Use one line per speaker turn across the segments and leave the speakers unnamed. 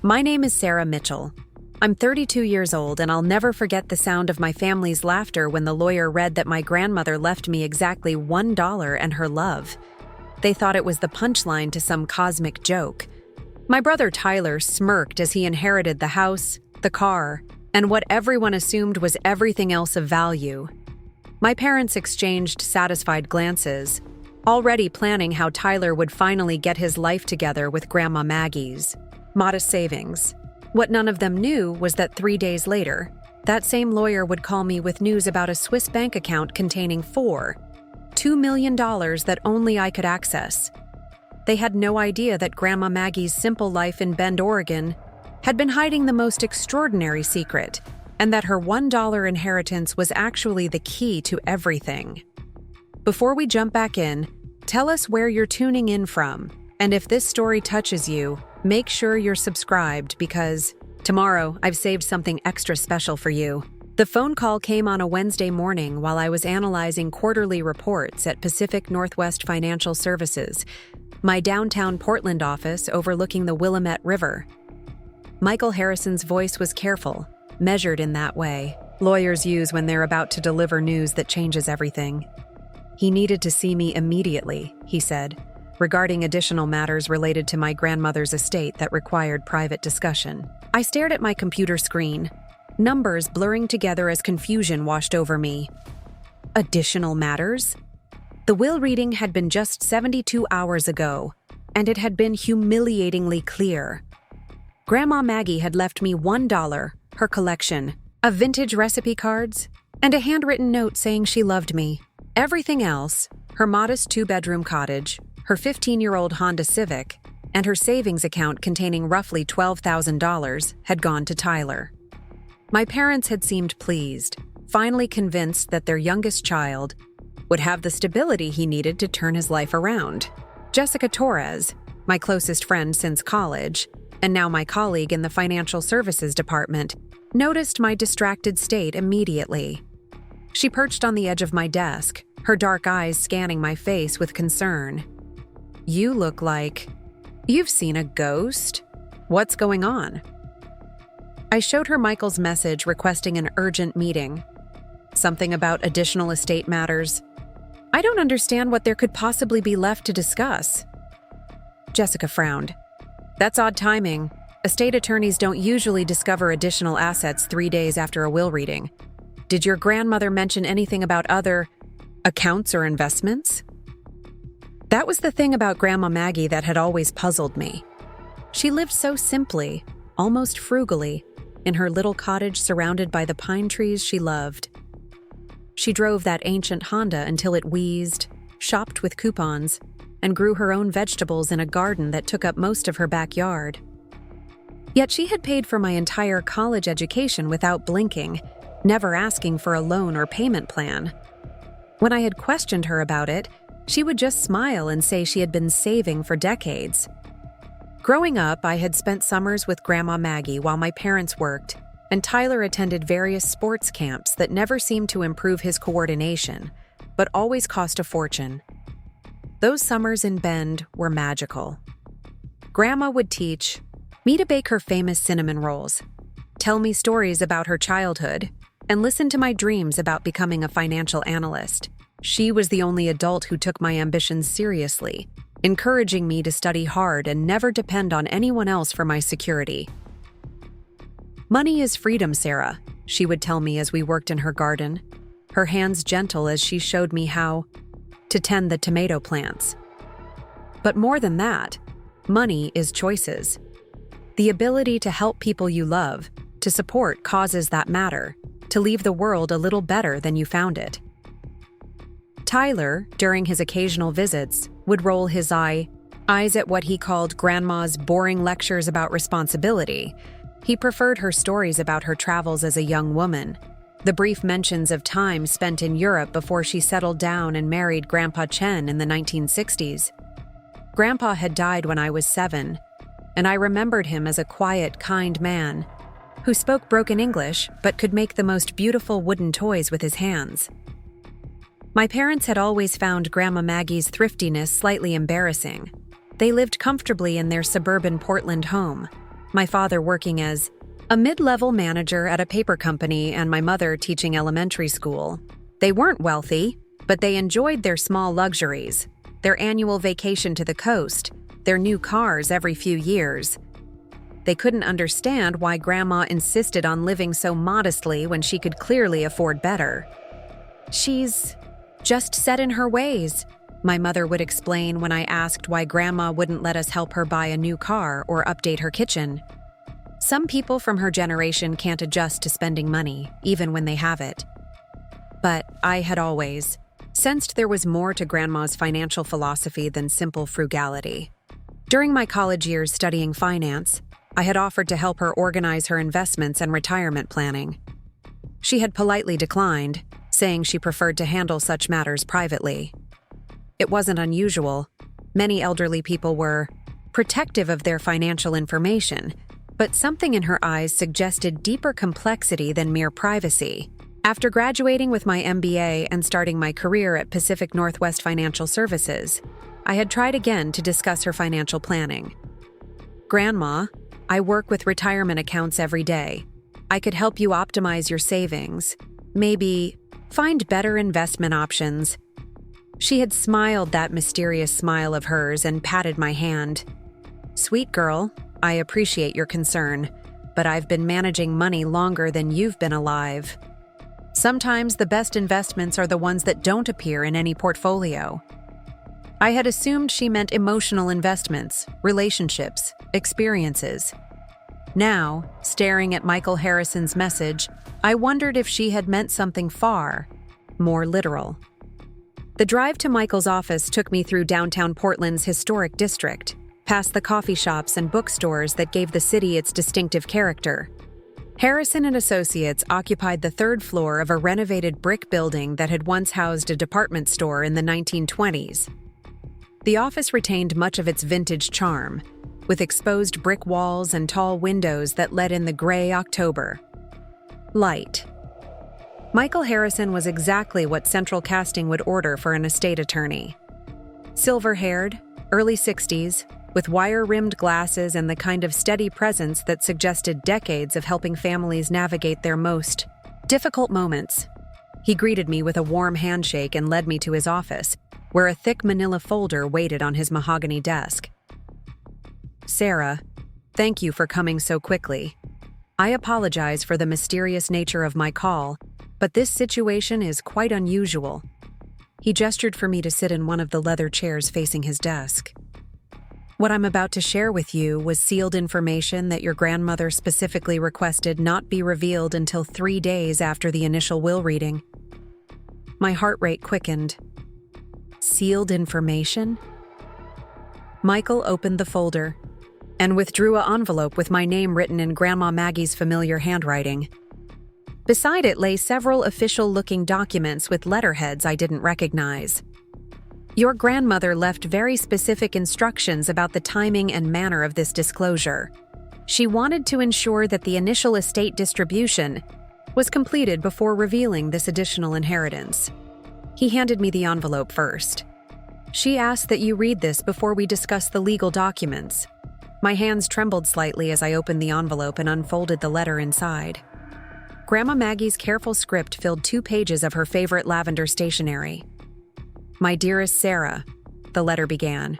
My name is Sarah Mitchell. I'm 32 years old, and I'll never forget the sound of my family's laughter when the lawyer read that my grandmother left me exactly $1 and her love. They thought it was the punchline to some cosmic joke. My brother Tyler smirked as he inherited the house, the car, and what everyone assumed was everything else of value. My parents exchanged satisfied glances, already planning how Tyler would finally get his life together with Grandma Maggie's modest savings. What none of them knew was that 3 days later, that same lawyer would call me with news about a Swiss bank account containing $2 million that only I could access. They had no idea that Grandma Maggie's simple life in Bend, Oregon, had been hiding the most extraordinary secret, and that her $1 inheritance was actually the key to everything. Before we jump back in, tell us where you're tuning in from, and if this story touches you, make sure you're subscribed because tomorrow I've saved something extra special for you. The phone call came on a Wednesday morning while I was analyzing quarterly reports at Pacific Northwest Financial Services, my downtown Portland office overlooking the Willamette River. Michael Harrison's voice was careful, measured in that way lawyers use when they're about to deliver news that changes everything. He needed to see me immediately, he said, regarding additional matters related to my grandmother's estate that required private discussion. I stared at my computer screen, numbers blurring together as confusion washed over me. Additional matters? The will reading had been just 72 hours ago, and it had been humiliatingly clear. Grandma Maggie had left me $1, her collection, of vintage recipe cards, and a handwritten note saying she loved me. Everything else, her modest 2-bedroom cottage, her 15-year-old Honda Civic, and her savings account containing roughly $12,000, had gone to Tyler. My parents had seemed pleased, finally convinced that their youngest child would have the stability he needed to turn his life around. Jessica Torres, my closest friend since college, and now my colleague in the financial services department, noticed my distracted state immediately. She perched on the edge of my desk, her dark eyes scanning my face with concern. "You look like you've seen a ghost. What's going on?" I showed her Michael's message requesting an urgent meeting. Something about additional estate matters. I don't understand what there could possibly be left to discuss. Jessica frowned. That's odd timing. Estate attorneys don't usually discover additional assets 3 days after a will reading. Did your grandmother mention anything about other accounts or investments? That was the thing about Grandma Maggie that had always puzzled me. She lived so simply, almost frugally, in her little cottage surrounded by the pine trees she loved. She drove that ancient Honda until it wheezed, shopped with coupons, and grew her own vegetables in a garden that took up most of her backyard. Yet she had paid for my entire college education without blinking, never asking for a loan or payment plan. When I had questioned her about it, she would just smile and say she had been saving for decades. Growing up, I had spent summers with Grandma Maggie while my parents worked, and Tyler attended various sports camps that never seemed to improve his coordination, but always cost a fortune. Those summers in Bend were magical. Grandma would teach me to bake her famous cinnamon rolls, tell me stories about her childhood, and listen to my dreams about becoming a financial analyst. She was the only adult who took my ambitions seriously, encouraging me to study hard and never depend on anyone else for my security. "Money is freedom, Sarah," she would tell me as we worked in her garden, her hands gentle as she showed me how to tend the tomato plants. But more than that, money is choices. The ability to help people you love, to support causes that matter, to leave the world a little better than you found it. Tyler, during his occasional visits, would roll his eyes at what he called Grandma's boring lectures about responsibility. He preferred her stories about her travels as a young woman, the brief mentions of time spent in Europe before she settled down and married Grandpa Chen in the 1960s. Grandpa had died when I was 7, and I remembered him as a quiet, kind man who spoke broken English but could make the most beautiful wooden toys with his hands. My parents had always found Grandma Maggie's thriftiness slightly embarrassing. They lived comfortably in their suburban Portland home, my father working as a mid-level manager at a paper company and my mother teaching elementary school. They weren't wealthy, but they enjoyed their small luxuries, their annual vacation to the coast, their new cars every few years. They couldn't understand why Grandma insisted on living so modestly when she could clearly afford better. "She's just set in her ways," my mother would explain when I asked why Grandma wouldn't let us help her buy a new car or update her kitchen. Some people from her generation can't adjust to spending money, even when they have it. But I had always sensed there was more to Grandma's financial philosophy than simple frugality. During my college years studying finance, I had offered to help her organize her investments and retirement planning. She had politely declined, saying she preferred to handle such matters privately. It wasn't unusual. Many elderly people were protective of their financial information, but something in her eyes suggested deeper complexity than mere privacy. After graduating with my MBA and starting my career at Pacific Northwest Financial Services, I had tried again to discuss her financial planning. "Grandma, I work with retirement accounts every day. I could help you optimize your savings. Maybe find better investment options." She had smiled that mysterious smile of hers and patted my hand. "Sweet girl, I appreciate your concern, but I've been managing money longer than you've been alive. Sometimes the best investments are the ones that don't appear in any portfolio." I had assumed she meant emotional investments, relationships, experiences. Now, staring at Michael Harrison's message, I wondered if she had meant something far more literal. The drive to Michael's office took me through downtown Portland's historic district, past the coffee shops and bookstores that gave the city its distinctive character. Harrison and Associates occupied the third floor of a renovated brick building that had once housed a department store in the 1920s. The office retained much of its vintage charm, with exposed brick walls and tall windows that let in the gray October light. Michael Harrison was exactly what central casting would order for an estate attorney. Silver-haired, early 60s, with wire-rimmed glasses and the kind of steady presence that suggested decades of helping families navigate their most difficult moments. He greeted me with a warm handshake and led me to his office, where a thick manila folder waited on his mahogany desk. "Sarah, thank you for coming so quickly. I apologize for the mysterious nature of my call, but this situation is quite unusual." He gestured for me to sit in one of the leather chairs facing his desk. "What I'm about to share with you was sealed information that your grandmother specifically requested not be revealed until 3 days after the initial will reading." My heart rate quickened. Sealed information? Michael opened the folder and withdrew an envelope with my name written in Grandma Maggie's familiar handwriting. Beside it lay several official-looking documents with letterheads I didn't recognize. "Your grandmother left very specific instructions about the timing and manner of this disclosure. She wanted to ensure that the initial estate distribution was completed before revealing this additional inheritance." He handed me the envelope first. "She asked that you read this before we discuss the legal documents." My hands trembled slightly as I opened the envelope and unfolded the letter inside. Grandma Maggie's careful script filled 2 pages of her favorite lavender stationery. "My dearest Sarah," the letter began.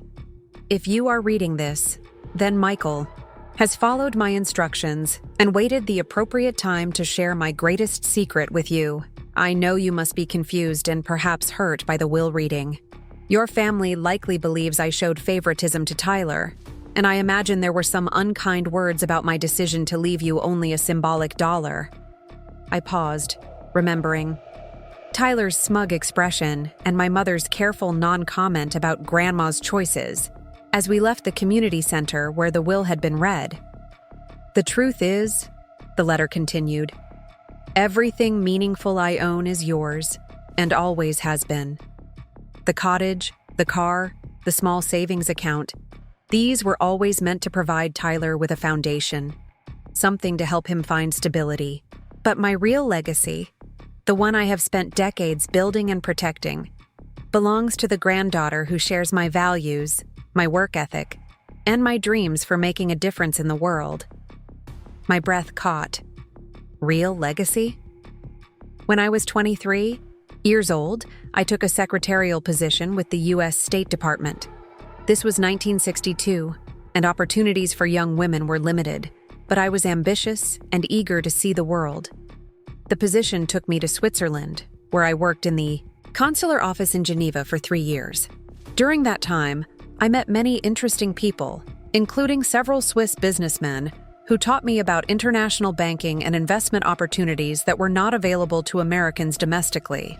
"If you are reading this, then Michael has followed my instructions and waited the appropriate time to share my greatest secret with you. I know you must be confused and perhaps hurt by the will reading. Your family likely believes I showed favoritism to Tyler, and I imagine there were some unkind words about my decision to leave you only a symbolic $1. I paused, remembering Tyler's smug expression and my mother's careful non-comment about Grandma's choices as we left the community center where the will had been read. "The truth is," the letter continued, "everything meaningful I own is yours, and always has been. The cottage, the car, the small savings account, these were always meant to provide Tyler with a foundation, something to help him find stability. But my real legacy, the one I have spent decades building and protecting, belongs to the granddaughter who shares my values, my work ethic, and my dreams for making a difference in the world. My breath caught. Real legacy? When I was 23 years old, I took a secretarial position with the U.S. State Department. This was 1962, and opportunities for young women were limited, but I was ambitious and eager to see the world. The position took me to Switzerland, where I worked in the consular office in Geneva for 3 years. During that time, I met many interesting people, including several Swiss businessmen who taught me about international banking and investment opportunities that were not available to Americans domestically.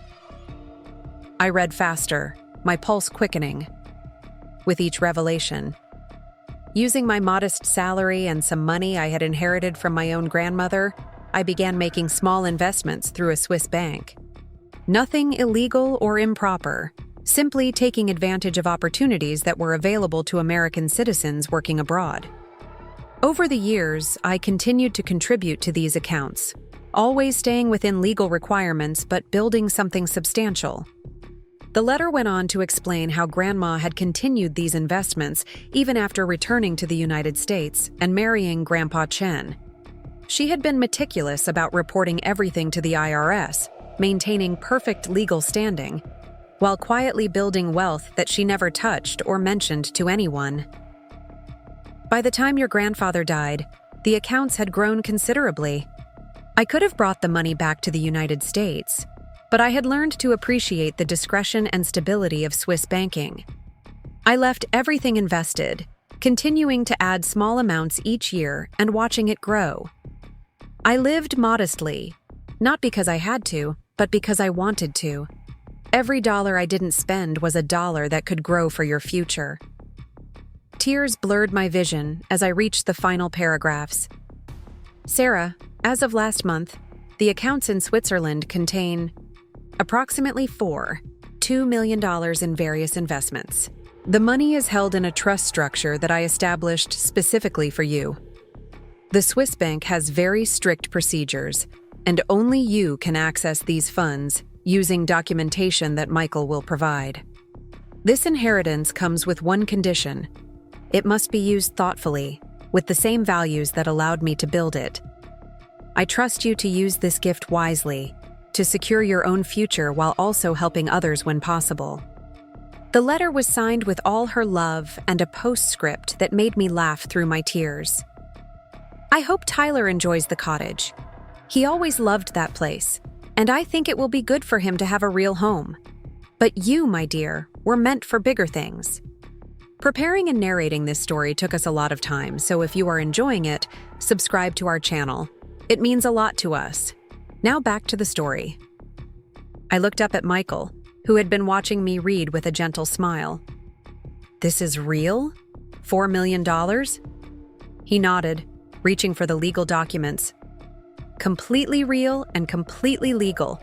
I read faster, my pulse quickening with each revelation. Using my modest salary and some money I had inherited from my own grandmother, I began making small investments through a Swiss bank. Nothing illegal or improper, simply taking advantage of opportunities that were available to American citizens working abroad. Over the years, I continued to contribute to these accounts, always staying within legal requirements but building something substantial. The letter went on to explain how Grandma had continued these investments even after returning to the United States and marrying Grandpa Chen. She had been meticulous about reporting everything to the IRS, maintaining perfect legal standing, while quietly building wealth that she never touched or mentioned to anyone. By the time your grandfather died, the accounts had grown considerably. I could have brought the money back to the United States, but I had learned to appreciate the discretion and stability of Swiss banking. I left everything invested, continuing to add small amounts each year and watching it grow. I lived modestly, not because I had to, but because I wanted to. Every dollar I didn't spend was a dollar that could grow for your future. Tears blurred my vision as I reached the final paragraphs. Sarah, as of last month, the accounts in Switzerland contain approximately $2 million in various investments. The money is held in a trust structure that I established specifically for you. The Swiss bank has very strict procedures, and only you can access these funds using documentation that Michael will provide. This inheritance comes with one condition. It must be used thoughtfully, with the same values that allowed me to build it. I trust you to use this gift wisely, to secure your own future while also helping others when possible. The letter was signed with all her love and a postscript that made me laugh through my tears. I hope Tyler enjoys the cottage. He always loved that place, and I think it will be good for him to have a real home. But you, my dear, were meant for bigger things. Preparing and narrating this story took us a lot of time, so if you are enjoying it, subscribe to our channel. It means a lot to us. Now back to the story. I looked up at Michael, who had been watching me read with a gentle smile. This is real? $4 million? He nodded, reaching for the legal documents. Completely real and completely legal.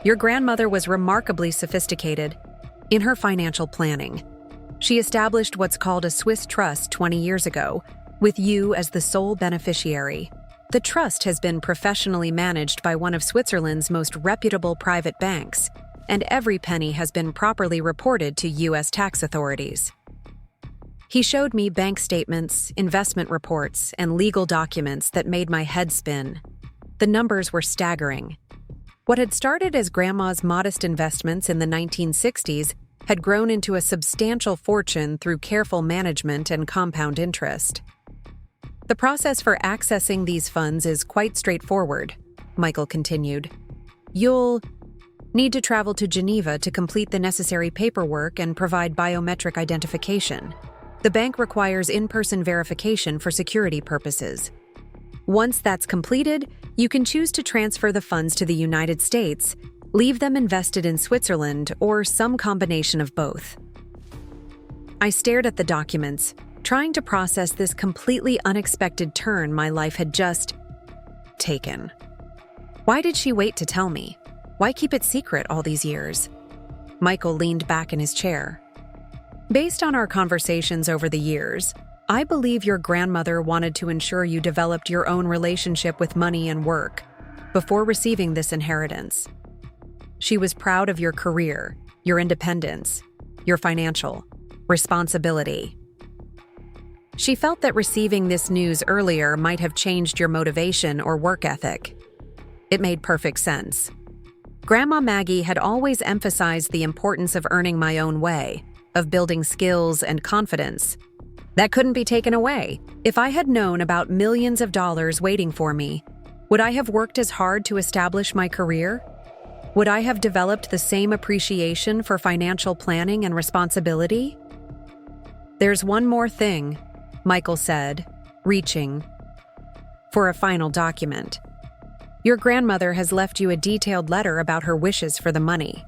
Your grandmother was remarkably sophisticated in her financial planning. She established what's called a Swiss trust 20 years ago, with you as the sole beneficiary. The trust has been professionally managed by one of Switzerland's most reputable private banks, and every penny has been properly reported to U.S. tax authorities. He showed me bank statements, investment reports, and legal documents that made my head spin. The numbers were staggering. What had started as Grandma's modest investments in the 1960s had grown into a substantial fortune through careful management and compound interest. The process for accessing these funds is quite straightforward, Michael continued. You'll need to travel to Geneva to complete the necessary paperwork and provide biometric identification. The bank requires in-person verification for security purposes. Once that's completed, you can choose to transfer the funds to the United States, leave them invested in Switzerland, or some combination of both. I stared at the documents, trying to process this completely unexpected turn my life had just taken. Why did she wait to tell me? Why keep it secret all these years? Michael leaned back in his chair. Based on our conversations over the years, I believe your grandmother wanted to ensure you developed your own relationship with money and work before receiving this inheritance. She was proud of your career, your independence, your financial responsibility. She felt that receiving this news earlier might have changed your motivation or work ethic. It made perfect sense. Grandma Maggie had always emphasized the importance of earning my own way, of building skills and confidence. That couldn't be taken away. If I had known about millions of dollars waiting for me, would I have worked as hard to establish my career? Would I have developed the same appreciation for financial planning and responsibility? "There's one more thing," Michael said, reaching for a final document. "Your grandmother has left you a detailed letter about her wishes for the money.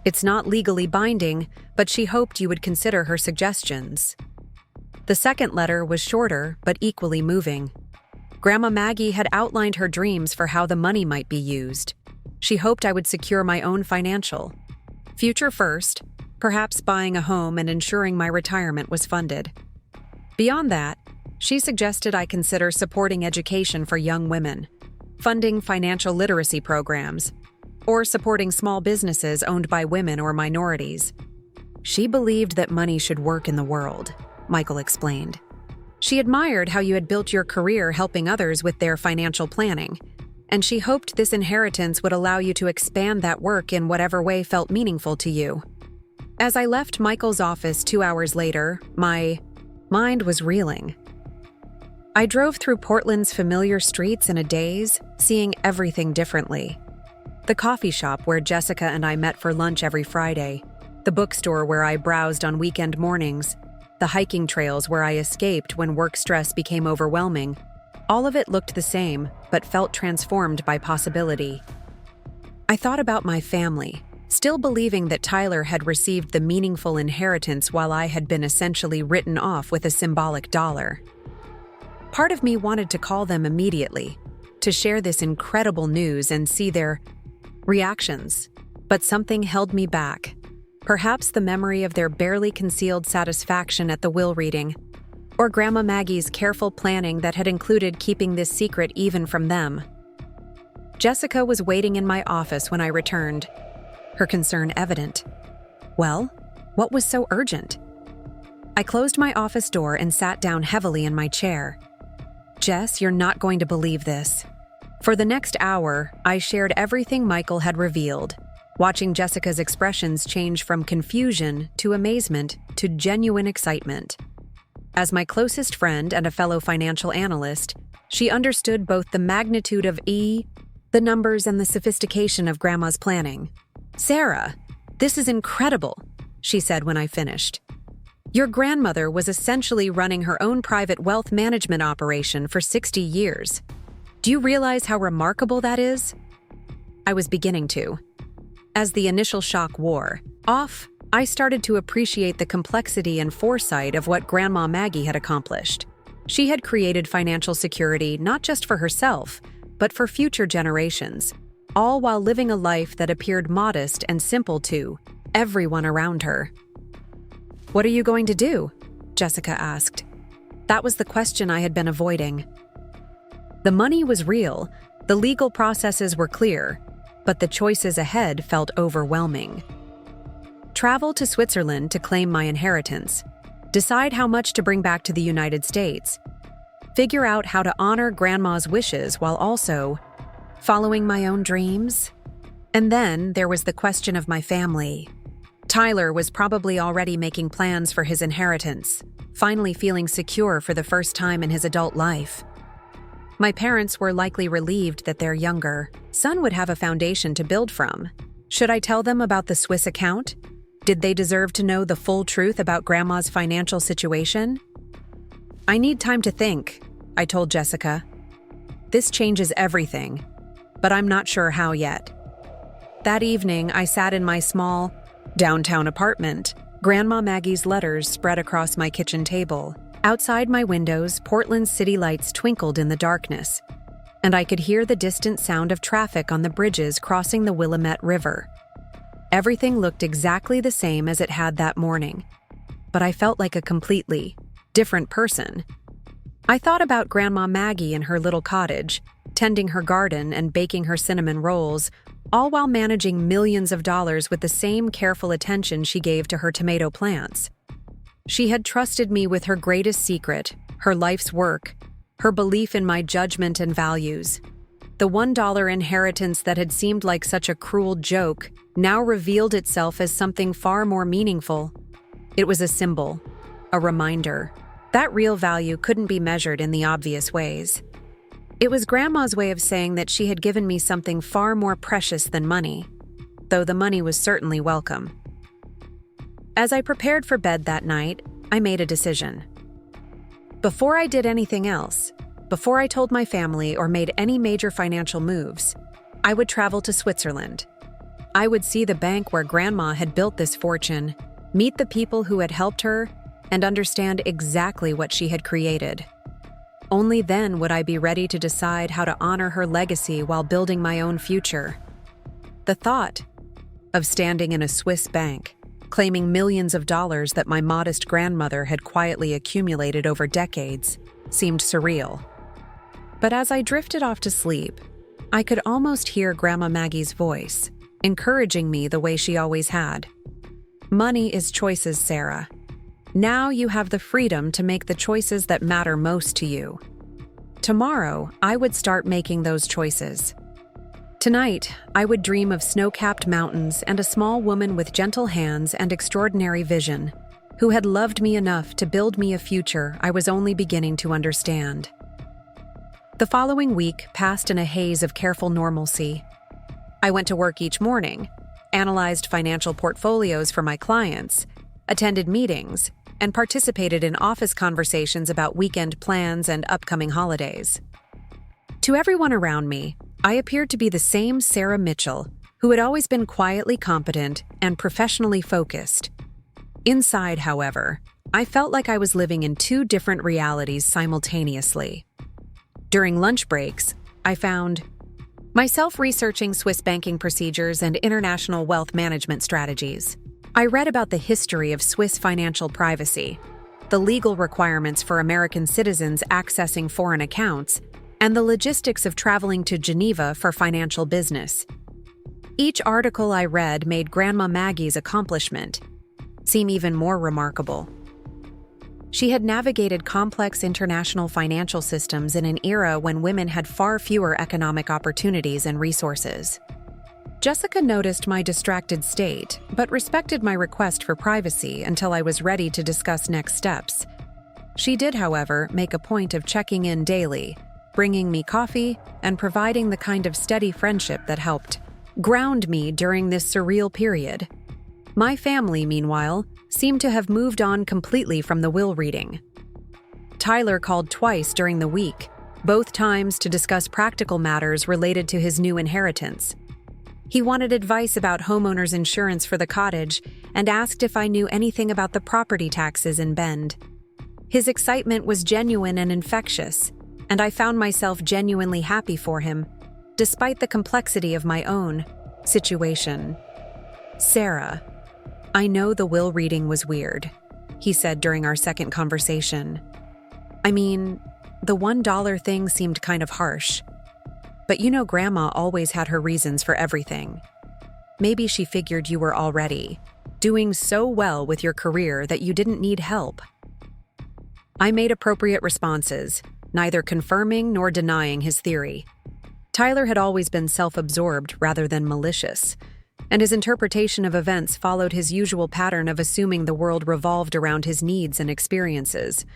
It's not legally binding, but she hoped you would consider her suggestions." The second letter was shorter, but equally moving. Grandma Maggie had outlined her dreams for how the money might be used. She hoped I would secure my own financial future first, perhaps buying a home and ensuring my retirement was funded. Beyond that, she suggested I consider supporting education for young women, funding financial literacy programs, or supporting small businesses owned by women or minorities. She believed that money should work in the world, Michael explained. She admired how you had built your career helping others with their financial planning, and she hoped this inheritance would allow you to expand that work in whatever way felt meaningful to you. As I left Michael's office 2 hours later, my mind was reeling. I drove through Portland's familiar streets in a daze, seeing everything differently. The coffee shop where Jessica and I met for lunch every Friday, the bookstore where I browsed on weekend mornings, the hiking trails where I escaped when work stress became overwhelming. All of it looked the same, but felt transformed by possibility. I thought about my family, still believing that Tyler had received the meaningful inheritance while I had been essentially written off with a symbolic dollar. Part of me wanted to call them immediately, to share this incredible news and see their reactions, but something held me back. Perhaps the memory of their barely concealed satisfaction at the will reading, or Grandma Maggie's careful planning that had included keeping this secret even from them. Jessica was waiting in my office when I returned, her concern evident. Well, what was so urgent? I closed my office door and sat down heavily in my chair. "Jess, you're not going to believe this." For the next hour, I shared everything Michael had revealed, watching Jessica's expressions change from confusion to amazement to genuine excitement. As my closest friend and a fellow financial analyst, she understood both the magnitude of the numbers and the sophistication of Grandma's planning. "Sarah, this is incredible," she said when I finished. "Your grandmother was essentially running her own private wealth management operation for 60 years. Do you realize how remarkable that is?" I was beginning to. As the initial shock wore off, I started to appreciate the complexity and foresight of what Grandma Maggie had accomplished. She had created financial security not just for herself, but for future generations, all while living a life that appeared modest and simple to everyone around her. "What are you going to do?" Jessica asked. That was the question I had been avoiding. The money was real, the legal processes were clear, but the choices ahead felt overwhelming. Travel to Switzerland to claim my inheritance, decide how much to bring back to the United States, figure out how to honor Grandma's wishes while also following my own dreams. And then there was the question of my family. Tyler was probably already making plans for his inheritance, finally feeling secure for the first time in his adult life. My parents were likely relieved that their younger son would have a foundation to build from. Should I tell them about the Swiss account? Did they deserve to know the full truth about Grandma's financial situation? "I need time to think," I told Jessica. "This changes everything, but I'm not sure how yet." That evening, I sat in my small, downtown apartment. Grandma Maggie's letters spread across my kitchen table. Outside my windows, Portland's city lights twinkled in the darkness, and I could hear the distant sound of traffic on the bridges crossing the Willamette River. Everything looked exactly the same as it had that morning, but I felt like a completely different person. I thought about Grandma Maggie in her little cottage, tending her garden and baking her cinnamon rolls, all while managing millions of dollars with the same careful attention she gave to her tomato plants. She had trusted me with her greatest secret, her life's work, her belief in my judgment and values. The $1 inheritance that had seemed like such a cruel joke now revealed itself as something far more meaningful. It was a symbol, a reminder. That real value couldn't be measured in the obvious ways. It was Grandma's way of saying that she had given me something far more precious than money, though the money was certainly welcome. As I prepared for bed that night, I made a decision. Before I did anything else, before I told my family or made any major financial moves, I would travel to Switzerland. I would see the bank where Grandma had built this fortune, meet the people who had helped her, and understand exactly what she had created. Only then would I be ready to decide how to honor her legacy while building my own future. The thought of standing in a Swiss bank, claiming millions of dollars that my modest grandmother had quietly accumulated over decades, seemed surreal. But as I drifted off to sleep, I could almost hear Grandma Maggie's voice, encouraging me the way she always had. Money is choices, Sarah. Now you have the freedom to make the choices that matter most to you. Tomorrow, I would start making those choices. Tonight, I would dream of snow-capped mountains and a small woman with gentle hands and extraordinary vision, who had loved me enough to build me a future I was only beginning to understand. The following week passed in a haze of careful normalcy. I went to work each morning, analyzed financial portfolios for my clients, attended meetings, and participated in office conversations about weekend plans and upcoming holidays. To everyone around me, I appeared to be the same Sarah Mitchell, who had always been quietly competent and professionally focused. Inside, however, I felt like I was living in two different realities simultaneously. During lunch breaks, I found myself researching Swiss banking procedures and international wealth management strategies. I read about the history of Swiss financial privacy, the legal requirements for American citizens accessing foreign accounts, and the logistics of traveling to Geneva for financial business. Each article I read made Grandma Maggie's accomplishment seem even more remarkable. She had navigated complex international financial systems in an era when women had far fewer economic opportunities and resources. Jessica noticed my distracted state, but respected my request for privacy until I was ready to discuss next steps. She did, however, make a point of checking in daily, bringing me coffee, and providing the kind of steady friendship that helped ground me during this surreal period. My family, meanwhile, seemed to have moved on completely from the will reading. Tyler called twice during the week, both times to discuss practical matters related to his new inheritance. He wanted advice about homeowners insurance for the cottage and asked if I knew anything about the property taxes in Bend. His excitement was genuine and infectious, and I found myself genuinely happy for him, despite the complexity of my own situation. Sarah, I know the will reading was weird, he said during our second conversation. I mean, the $1 thing seemed kind of harsh. But you know Grandma always had her reasons for everything. Maybe she figured you were already doing so well with your career that you didn't need help. I made appropriate responses, neither confirming nor denying his theory. Tyler had always been self-absorbed rather than malicious, and his interpretation of events followed his usual pattern of assuming the world revolved around his needs and experiences.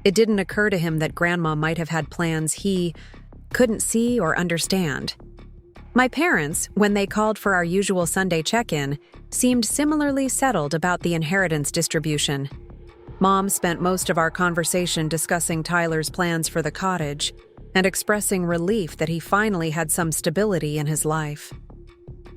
It didn't occur to him that Grandma might have had plans he couldn't see or understand. My parents, when they called for our usual Sunday check-in, seemed similarly settled about the inheritance distribution. Mom spent most of our conversation discussing Tyler's plans for the cottage and expressing relief that he finally had some stability in his life.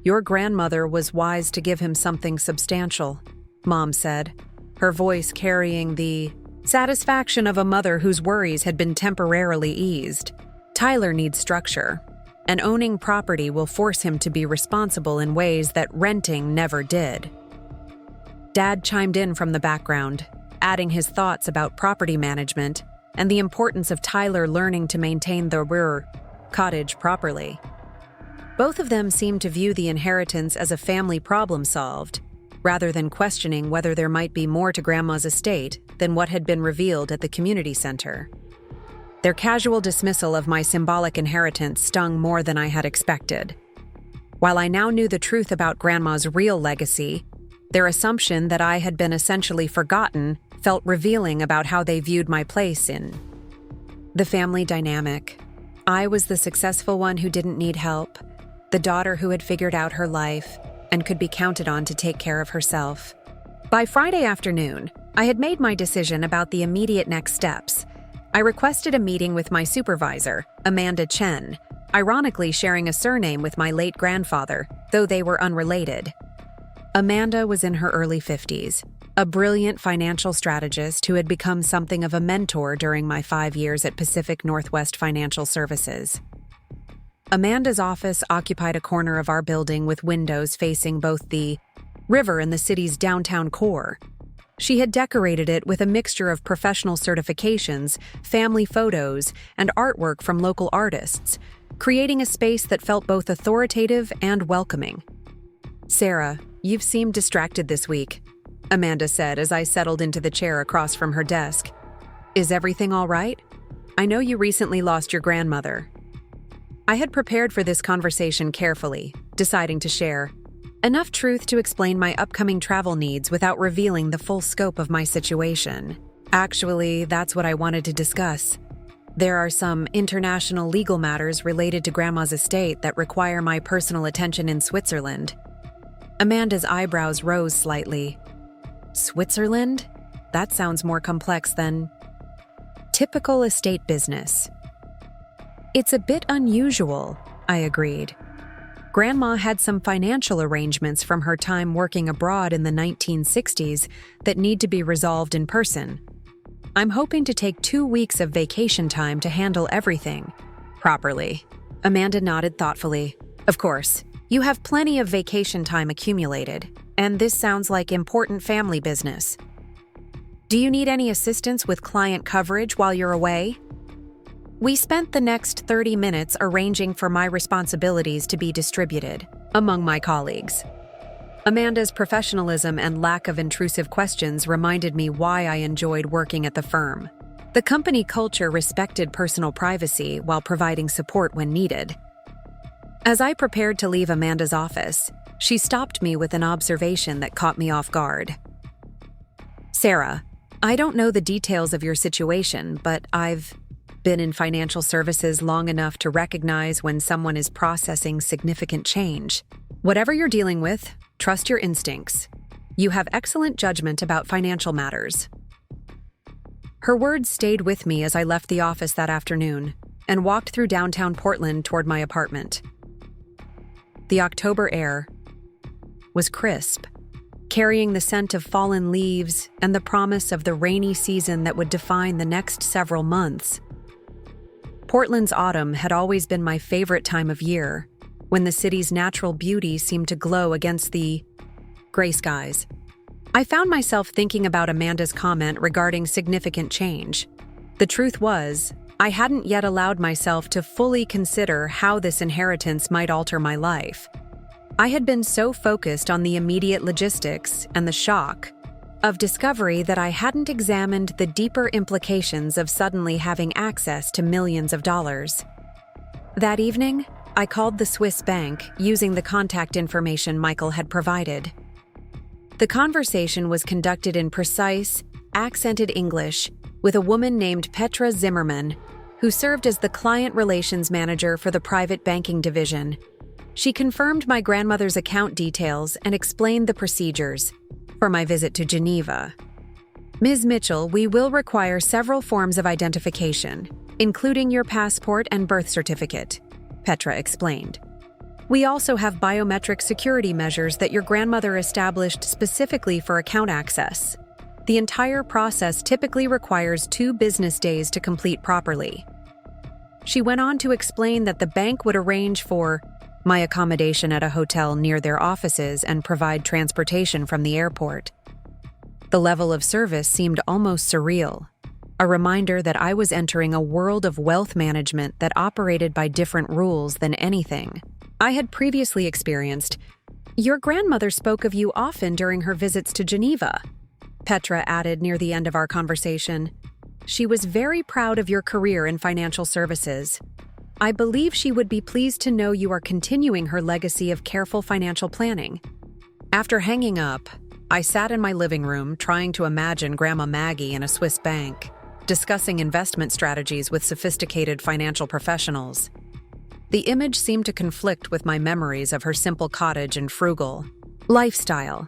Your grandmother was wise to give him something substantial, Mom said, her voice carrying the satisfaction of a mother whose worries had been temporarily eased. Tyler needs structure, and owning property will force him to be responsible in ways that renting never did. Dad chimed in from the background, adding his thoughts about property management and the importance of Tyler learning to maintain the cottage properly. Both of them seemed to view the inheritance as a family problem solved, rather than questioning whether there might be more to Grandma's estate than what had been revealed at the community center. Their casual dismissal of my symbolic inheritance stung more than I had expected. While I now knew the truth about Grandma's real legacy, their assumption that I had been essentially forgotten felt revealing about how they viewed my place in the family dynamic. I was the successful one who didn't need help, the daughter who had figured out her life and could be counted on to take care of herself. By Friday afternoon, I had made my decision about the immediate next steps. I requested a meeting with my supervisor, Amanda Chen, ironically sharing a surname with my late grandfather, though they were unrelated. Amanda was in her early 50s, a brilliant financial strategist who had become something of a mentor during my 5 years at Pacific Northwest Financial Services. Amanda's office occupied a corner of our building with windows facing both the river and the city's downtown core. She had decorated it with a mixture of professional certifications, family photos, and artwork from local artists, creating a space that felt both authoritative and welcoming. "Sarah, you've seemed distracted this week," Amanda said as I settled into the chair across from her desk. "Is everything all right? I know you recently lost your grandmother." I had prepared for this conversation carefully, deciding to share enough truth to explain my upcoming travel needs without revealing the full scope of my situation. Actually, that's what I wanted to discuss. There are some international legal matters related to Grandma's estate that require my personal attention in Switzerland. Amanda's eyebrows rose slightly. Switzerland? That sounds more complex than typical estate business. It's a bit unusual, I agreed. Grandma had some financial arrangements from her time working abroad in the 1960s that need to be resolved in person. I'm hoping to take 2 weeks of vacation time to handle everything properly. Amanda nodded thoughtfully. Of course, you have plenty of vacation time accumulated, and this sounds like important family business. Do you need any assistance with client coverage while you're away? We spent the next 30 minutes arranging for my responsibilities to be distributed among my colleagues. Amanda's professionalism and lack of intrusive questions reminded me why I enjoyed working at the firm. The company culture respected personal privacy while providing support when needed. As I prepared to leave Amanda's office, she stopped me with an observation that caught me off guard. "Sarah, I don't know the details of your situation, but I've been in financial services long enough to recognize when someone is processing significant change. Whatever you're dealing with, trust your instincts. You have excellent judgment about financial matters." Her words stayed with me as I left the office that afternoon and walked through downtown Portland toward my apartment. The October air was crisp, carrying the scent of fallen leaves and the promise of the rainy season that would define the next several months. Portland's autumn had always been my favorite time of year, when the city's natural beauty seemed to glow against the gray skies. I found myself thinking about Amanda's comment regarding significant change. The truth was, I hadn't yet allowed myself to fully consider how this inheritance might alter my life. I had been so focused on the immediate logistics and the shock of discovery that I hadn't examined the deeper implications of suddenly having access to millions of dollars. That evening, I called the Swiss bank using the contact information Michael had provided. The conversation was conducted in precise, accented English with a woman named Petra Zimmerman, who served as the client relations manager for the private banking division. She confirmed my grandmother's account details and explained the procedures for my visit to Geneva. "Ms. Mitchell, we will require several forms of identification, including your passport and birth certificate," Petra explained. "We also have biometric security measures that your grandmother established specifically for account access. The entire process typically requires 2 business days to complete properly." She went on to explain that the bank would arrange for my accommodation at a hotel near their offices and provide transportation from the airport. The level of service seemed almost surreal, a reminder that I was entering a world of wealth management that operated by different rules than anything I had previously experienced. Your grandmother spoke of you often during her visits to Geneva, Petra added near the end of our conversation. She was very proud of your career in financial services. I believe she would be pleased to know you are continuing her legacy of careful financial planning. After hanging up, I sat in my living room trying to imagine Grandma Maggie in a Swiss bank, discussing investment strategies with sophisticated financial professionals. The image seemed to conflict with my memories of her simple cottage and frugal lifestyle,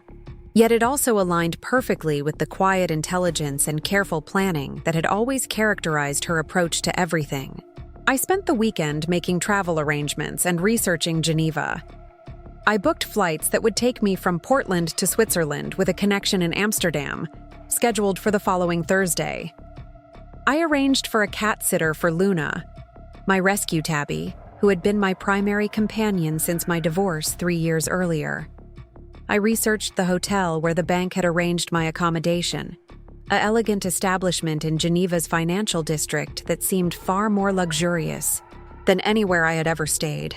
yet it also aligned perfectly with the quiet intelligence and careful planning that had always characterized her approach to everything. I spent the weekend making travel arrangements and researching Geneva. I booked flights that would take me from Portland to Switzerland with a connection in Amsterdam, scheduled for the following Thursday. I arranged for a cat sitter for Luna, my rescue tabby, who had been my primary companion since my divorce 3 years earlier. I researched the hotel where the bank had arranged my accommodation, an elegant establishment in Geneva's financial district that seemed far more luxurious than anywhere I had ever stayed.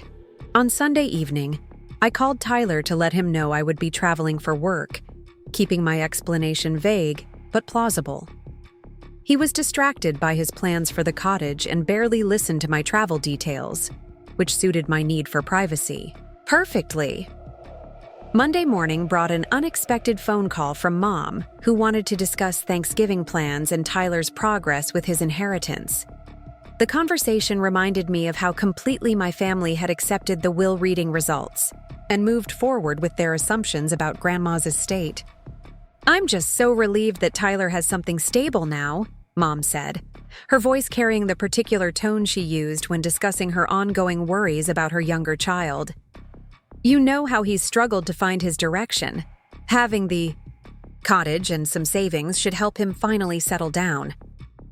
On Sunday evening, I called Tyler to let him know I would be traveling for work, keeping my explanation vague but plausible. He was distracted by his plans for the cottage and barely listened to my travel details, which suited my need for privacy perfectly. Monday morning brought an unexpected phone call from Mom, who wanted to discuss Thanksgiving plans and Tyler's progress with his inheritance. The conversation reminded me of how completely my family had accepted the will reading results and moved forward with their assumptions about Grandma's estate. "I'm just so relieved that Tyler has something stable now," Mom said, her voice carrying the particular tone she used when discussing her ongoing worries about her younger child. "You know how he's struggled to find his direction. Having the cottage and some savings should help him finally settle down."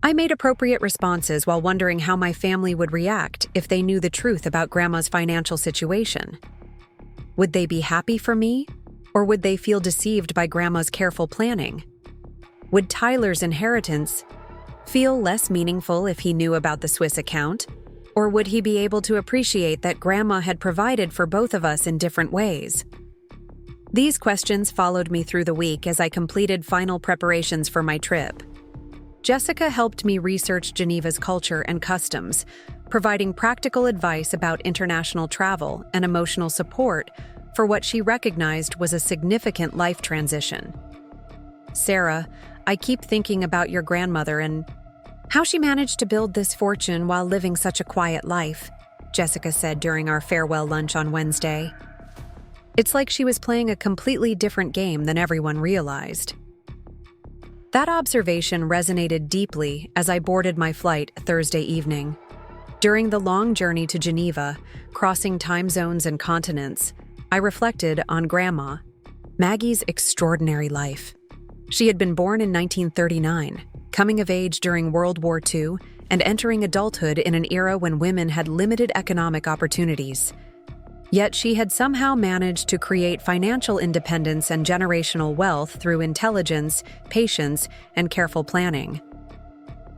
I made appropriate responses while wondering how my family would react if they knew the truth about Grandma's financial situation. Would they be happy for me, or would they feel deceived by Grandma's careful planning? Would Tyler's inheritance feel less meaningful if he knew about the Swiss account? Or would he be able to appreciate that Grandma had provided for both of us in different ways? These questions followed me through the week as I completed final preparations for my trip. Jessica helped me research Geneva's culture and customs, providing practical advice about international travel and emotional support for what she recognized was a significant life transition. "Sarah, I keep thinking about your grandmother and how she managed to build this fortune while living such a quiet life," Jessica said during our farewell lunch on Wednesday. "It's like she was playing a completely different game than everyone realized." That observation resonated deeply as I boarded my flight Thursday evening. During the long journey to Geneva, crossing time zones and continents, I reflected on Grandma Maggie's extraordinary life. She had been born in 1939, coming of age during World War II, and entering adulthood in an era when women had limited economic opportunities. Yet she had somehow managed to create financial independence and generational wealth through intelligence, patience, and careful planning.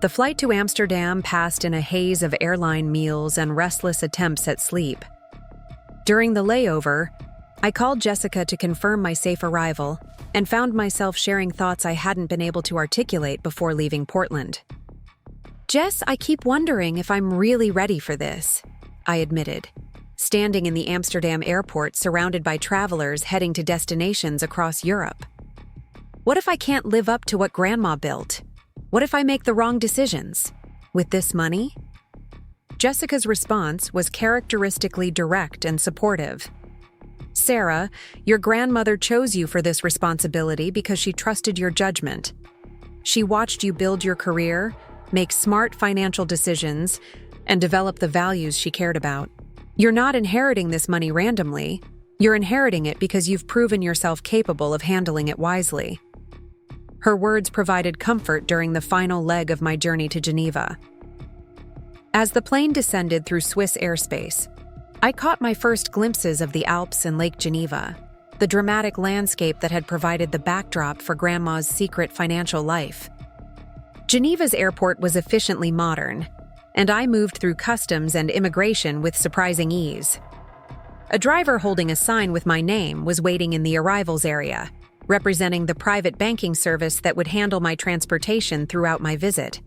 The flight to Amsterdam passed in a haze of airline meals and restless attempts at sleep. During the layover, I called Jessica to confirm my safe arrival and found myself sharing thoughts I hadn't been able to articulate before leaving Portland. "Jess, I keep wondering if I'm really ready for this," I admitted, standing in the Amsterdam airport surrounded by travelers heading to destinations across Europe. "What if I can't live up to what Grandma built? What if I make the wrong decisions? With this money?" Jessica's response was characteristically direct and supportive. "Sarah, your grandmother chose you for this responsibility because she trusted your judgment. She watched you build your career, make smart financial decisions, and develop the values she cared about. You're not inheriting this money randomly. You're inheriting it because you've proven yourself capable of handling it wisely." Her words provided comfort during the final leg of my journey to Geneva. As the plane descended through Swiss airspace, I caught my first glimpses of the Alps and Lake Geneva, the dramatic landscape that had provided the backdrop for Grandma's secret financial life. Geneva's airport was efficiently modern, and I moved through customs and immigration with surprising ease. A driver holding a sign with my name was waiting in the arrivals area, representing the private banking service that would handle my transportation throughout my visit.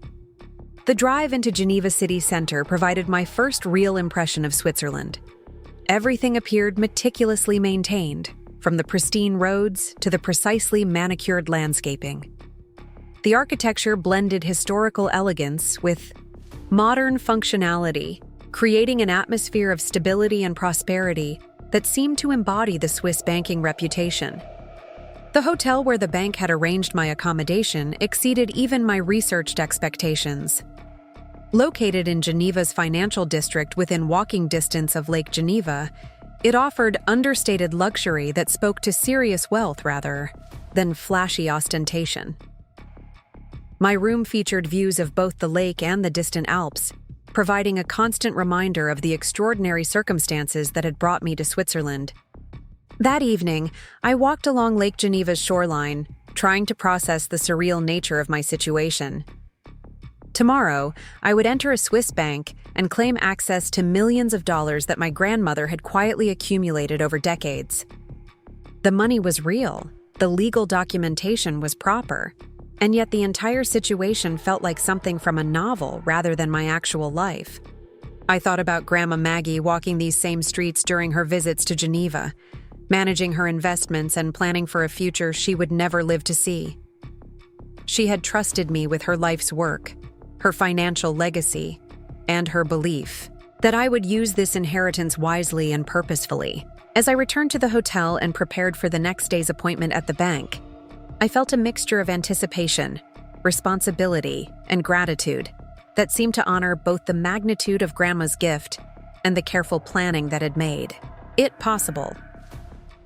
The drive into Geneva city center provided my first real impression of Switzerland. Everything appeared meticulously maintained, from the pristine roads to the precisely manicured landscaping. The architecture blended historical elegance with modern functionality, creating an atmosphere of stability and prosperity that seemed to embody the Swiss banking reputation. The hotel where the bank had arranged my accommodation exceeded even my researched expectations. Located in Geneva's financial district within walking distance of Lake Geneva, it offered understated luxury that spoke to serious wealth rather than flashy ostentation. My room featured views of both the lake and the distant Alps, providing a constant reminder of the extraordinary circumstances that had brought me to Switzerland. That evening, I walked along Lake Geneva's shoreline, trying to process the surreal nature of my situation. Tomorrow, I would enter a Swiss bank and claim access to millions of dollars that my grandmother had quietly accumulated over decades. The money was real, the legal documentation was proper, and yet the entire situation felt like something from a novel rather than my actual life. I thought about Grandma Maggie walking these same streets during her visits to Geneva, managing her investments and planning for a future she would never live to see. She had trusted me with her life's work, her financial legacy, and her belief that I would use this inheritance wisely and purposefully. As I returned to the hotel and prepared for the next day's appointment at the bank, I felt a mixture of anticipation, responsibility, and gratitude that seemed to honor both the magnitude of Grandma's gift and the careful planning that had made it possible.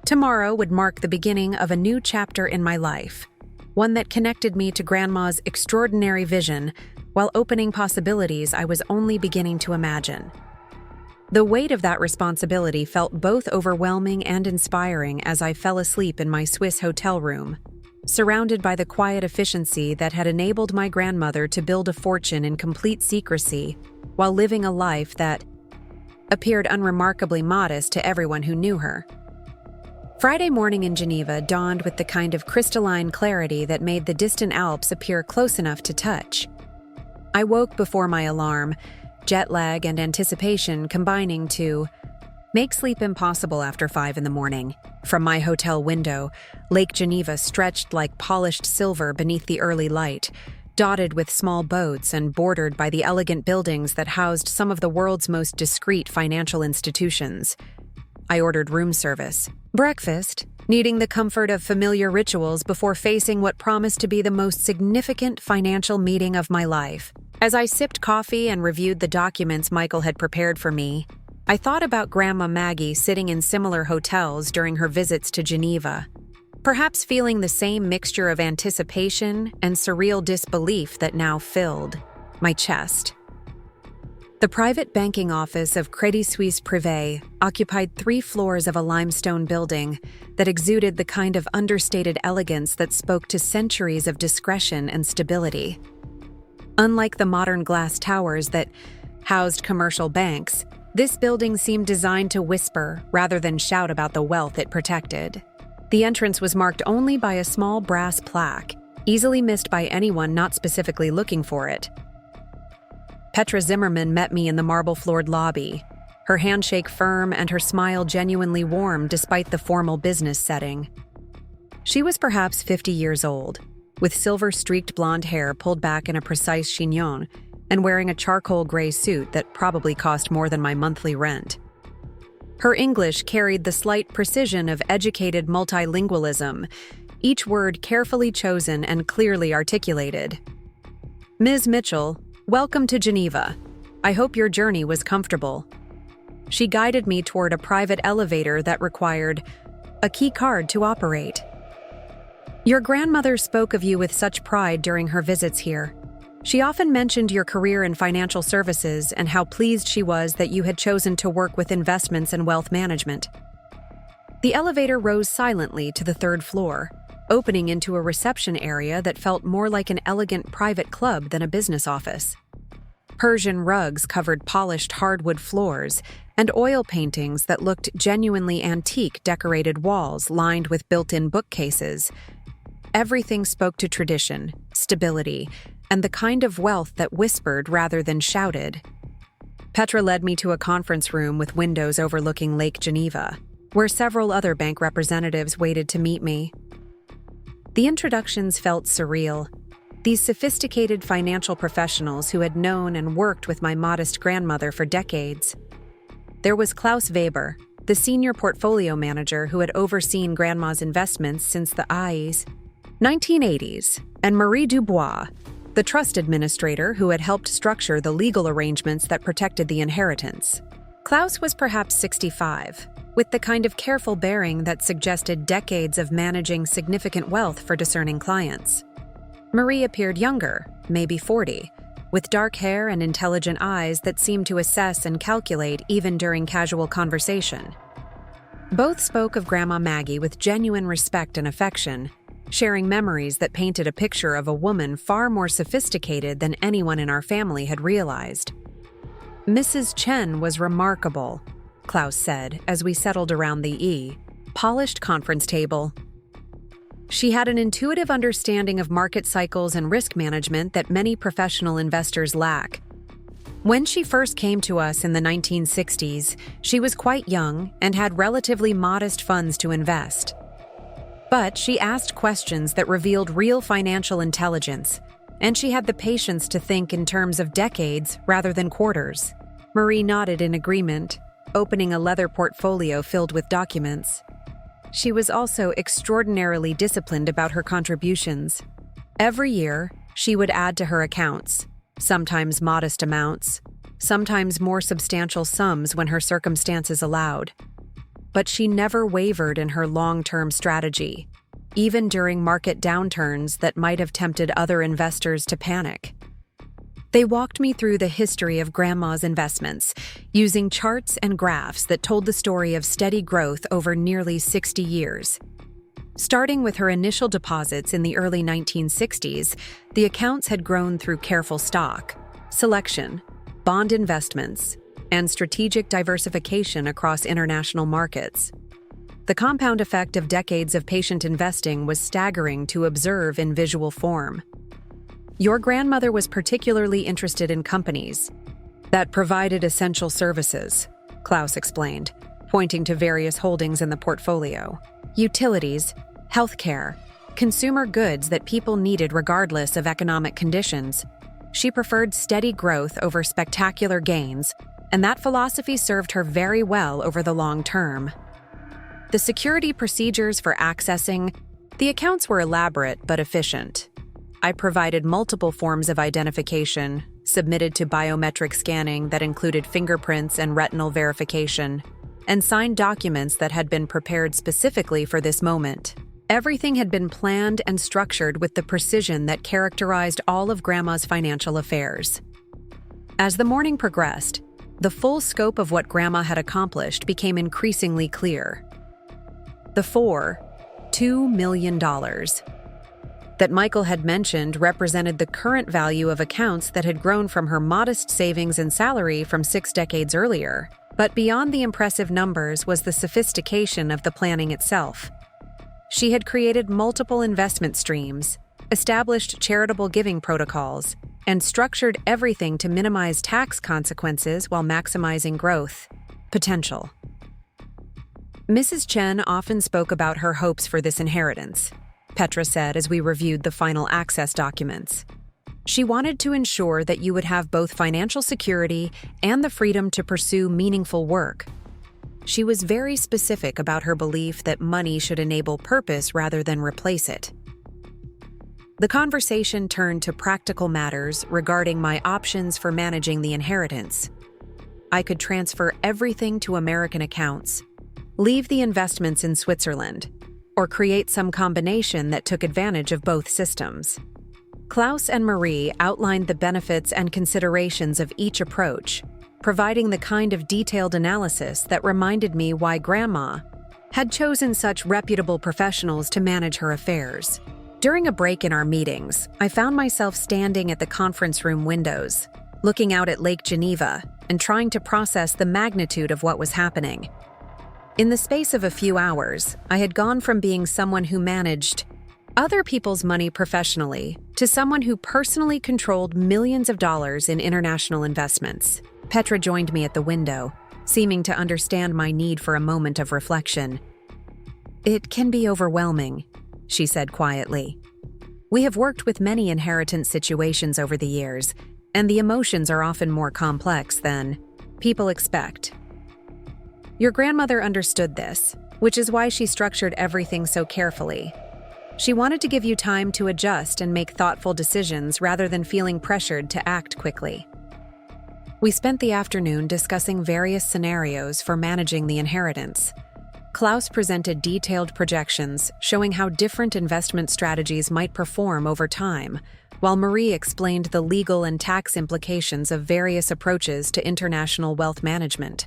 Tomorrow would mark the beginning of a new chapter in my life, one that connected me to Grandma's extraordinary vision while opening possibilities I was only beginning to imagine. The weight of that responsibility felt both overwhelming and inspiring as I fell asleep in my Swiss hotel room, surrounded by the quiet efficiency that had enabled my grandmother to build a fortune in complete secrecy while living a life that appeared unremarkably modest to everyone who knew her. Friday morning in Geneva dawned with the kind of crystalline clarity that made the distant Alps appear close enough to touch. I woke before my alarm, jet lag and anticipation combining to make sleep impossible after 5 a.m. From my hotel window, Lake Geneva stretched like polished silver beneath the early light, dotted with small boats and bordered by the elegant buildings that housed some of the world's most discreet financial institutions. I ordered room service. Breakfast, needing the comfort of familiar rituals before facing what promised to be the most significant financial meeting of my life. As I sipped coffee and reviewed the documents Michael had prepared for me, I thought about Grandma Maggie sitting in similar hotels during her visits to Geneva, perhaps feeling the same mixture of anticipation and surreal disbelief that now filled my chest. The private banking office of Crédit Suisse Privé occupied 3 floors of a limestone building that exuded the kind of understated elegance that spoke to centuries of discretion and stability. Unlike the modern glass towers that housed commercial banks, this building seemed designed to whisper rather than shout about the wealth it protected. The entrance was marked only by a small brass plaque, easily missed by anyone not specifically looking for it. Petra Zimmerman met me in the marble-floored lobby, her handshake firm and her smile genuinely warm despite the formal business setting. She was perhaps 50 years old, with silver-streaked blonde hair pulled back in a precise chignon and wearing a charcoal gray suit that probably cost more than my monthly rent. Her English carried the slight precision of educated multilingualism, each word carefully chosen and clearly articulated. "Ms. Mitchell, welcome to Geneva. I hope your journey was comfortable." She guided me toward a private elevator that required a key card to operate. "Your grandmother spoke of you with such pride during her visits here. She often mentioned your career in financial services and how pleased she was that you had chosen to work with investments and wealth management." The elevator rose silently to the 3rd floor, opening into a reception area that felt more like an elegant private club than a business office. Persian rugs covered polished hardwood floors, and oil paintings that looked genuinely antique decorated walls lined with built-in bookcases. Everything spoke to tradition, stability, and the kind of wealth that whispered rather than shouted. Petra led me to a conference room with windows overlooking Lake Geneva, where several other bank representatives waited to meet me. The introductions felt surreal. These sophisticated financial professionals who had known and worked with my modest grandmother for decades. There was Klaus Weber, the senior portfolio manager who had overseen Grandma's investments since the 1980s, and Marie Dubois, the trust administrator who had helped structure the legal arrangements that protected the inheritance. Klaus was perhaps 65, with the kind of careful bearing that suggested decades of managing significant wealth for discerning clients. Marie appeared younger, maybe 40, with dark hair and intelligent eyes that seemed to assess and calculate even during casual conversation. Both spoke of Grandma Maggie with genuine respect and affection, sharing memories that painted a picture of a woman far more sophisticated than anyone in our family had realized. Mrs. Chen was remarkable, Klaus said as we settled around the polished conference table. She had an intuitive understanding of market cycles and risk management that many professional investors lack. When she first came to us in the 1960s, she was quite young and had relatively modest funds to invest. But she asked questions that revealed real financial intelligence, and she had the patience to think in terms of decades rather than quarters. Marie nodded in agreement, opening a leather portfolio filled with documents. She was also extraordinarily disciplined about her contributions. Every year, she would add to her accounts, sometimes modest amounts, sometimes more substantial sums when her circumstances allowed. But she never wavered in her long-term strategy, even during market downturns that might have tempted other investors to panic. They walked me through the history of Grandma's investments, using charts and graphs that told the story of steady growth over nearly 60 years. Starting with her initial deposits in the early 1960s, the accounts had grown through careful stock, selection, bond investments, and strategic diversification across international markets. The compound effect of decades of patient investing was staggering to observe in visual form. Your grandmother was particularly interested in companies that provided essential services, Klaus explained, pointing to various holdings in the portfolio. Utilities, healthcare, consumer goods that people needed regardless of economic conditions. She preferred steady growth over spectacular gains, and that philosophy served her very well over the long term. The security procedures for accessing the accounts were elaborate but efficient. I provided multiple forms of identification, submitted to biometric scanning that included fingerprints and retinal verification, and signed documents that had been prepared specifically for this moment. Everything had been planned and structured with the precision that characterized all of Grandma's financial affairs. As the morning progressed, the full scope of what Grandma had accomplished became increasingly clear. The $2 million that Michael had mentioned represented the current value of accounts that had grown from her modest savings and salary from 6 decades earlier. But beyond the impressive numbers was the sophistication of the planning itself. She had created multiple investment streams, established charitable giving protocols, and structured everything to minimize tax consequences while maximizing growth potential. Mrs. Chen often spoke about her hopes for this inheritance, Petra said as we reviewed the final access documents. She wanted to ensure that you would have both financial security and the freedom to pursue meaningful work. She was very specific about her belief that money should enable purpose rather than replace it. The conversation turned to practical matters regarding my options for managing the inheritance. I could transfer everything to American accounts, leave the investments in Switzerland, or create some combination that took advantage of both systems. Klaus and Marie outlined the benefits and considerations of each approach, providing the kind of detailed analysis that reminded me why Grandma had chosen such reputable professionals to manage her affairs. During a break in our meetings, I found myself standing at the conference room windows, looking out at Lake Geneva, and trying to process the magnitude of what was happening. In the space of a few hours, I had gone from being someone who managed other people's money professionally to someone who personally controlled millions of dollars in international investments. Petra joined me at the window, seeming to understand my need for a moment of reflection. "It can be overwhelming," she said quietly. "We have worked with many inheritance situations over the years, and the emotions are often more complex than people expect. Your grandmother understood this, which is why she structured everything so carefully. She wanted to give you time to adjust and make thoughtful decisions rather than feeling pressured to act quickly." We spent the afternoon discussing various scenarios for managing the inheritance. Klaus presented detailed projections showing how different investment strategies might perform over time, while Marie explained the legal and tax implications of various approaches to international wealth management.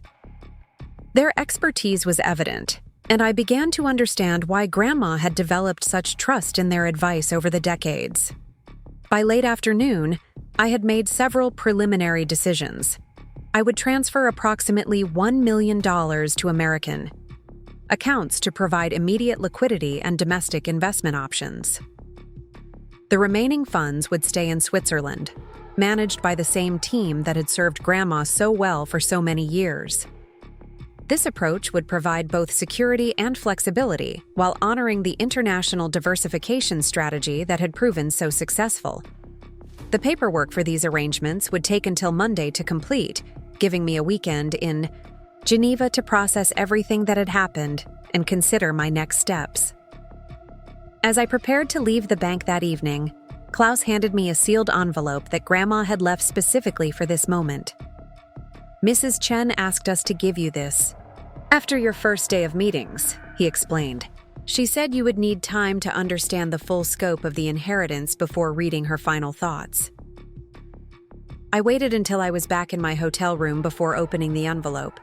Their expertise was evident, and I began to understand why Grandma had developed such trust in their advice over the decades. By late afternoon, I had made several preliminary decisions. I would transfer approximately $1 million to American accounts to provide immediate liquidity and domestic investment options. The remaining funds would stay in Switzerland, managed by the same team that had served Grandma so well for so many years. This approach would provide both security and flexibility while honoring the international diversification strategy that had proven so successful. The paperwork for these arrangements would take until Monday to complete, giving me a weekend in Geneva to process everything that had happened and consider my next steps. As I prepared to leave the bank that evening, Klaus handed me a sealed envelope that Grandma had left specifically for this moment. "Mrs. Chen asked us to give you this after your first day of meetings," he explained. "She said you would need time to understand the full scope of the inheritance before reading her final thoughts." I waited until I was back in my hotel room before opening the envelope.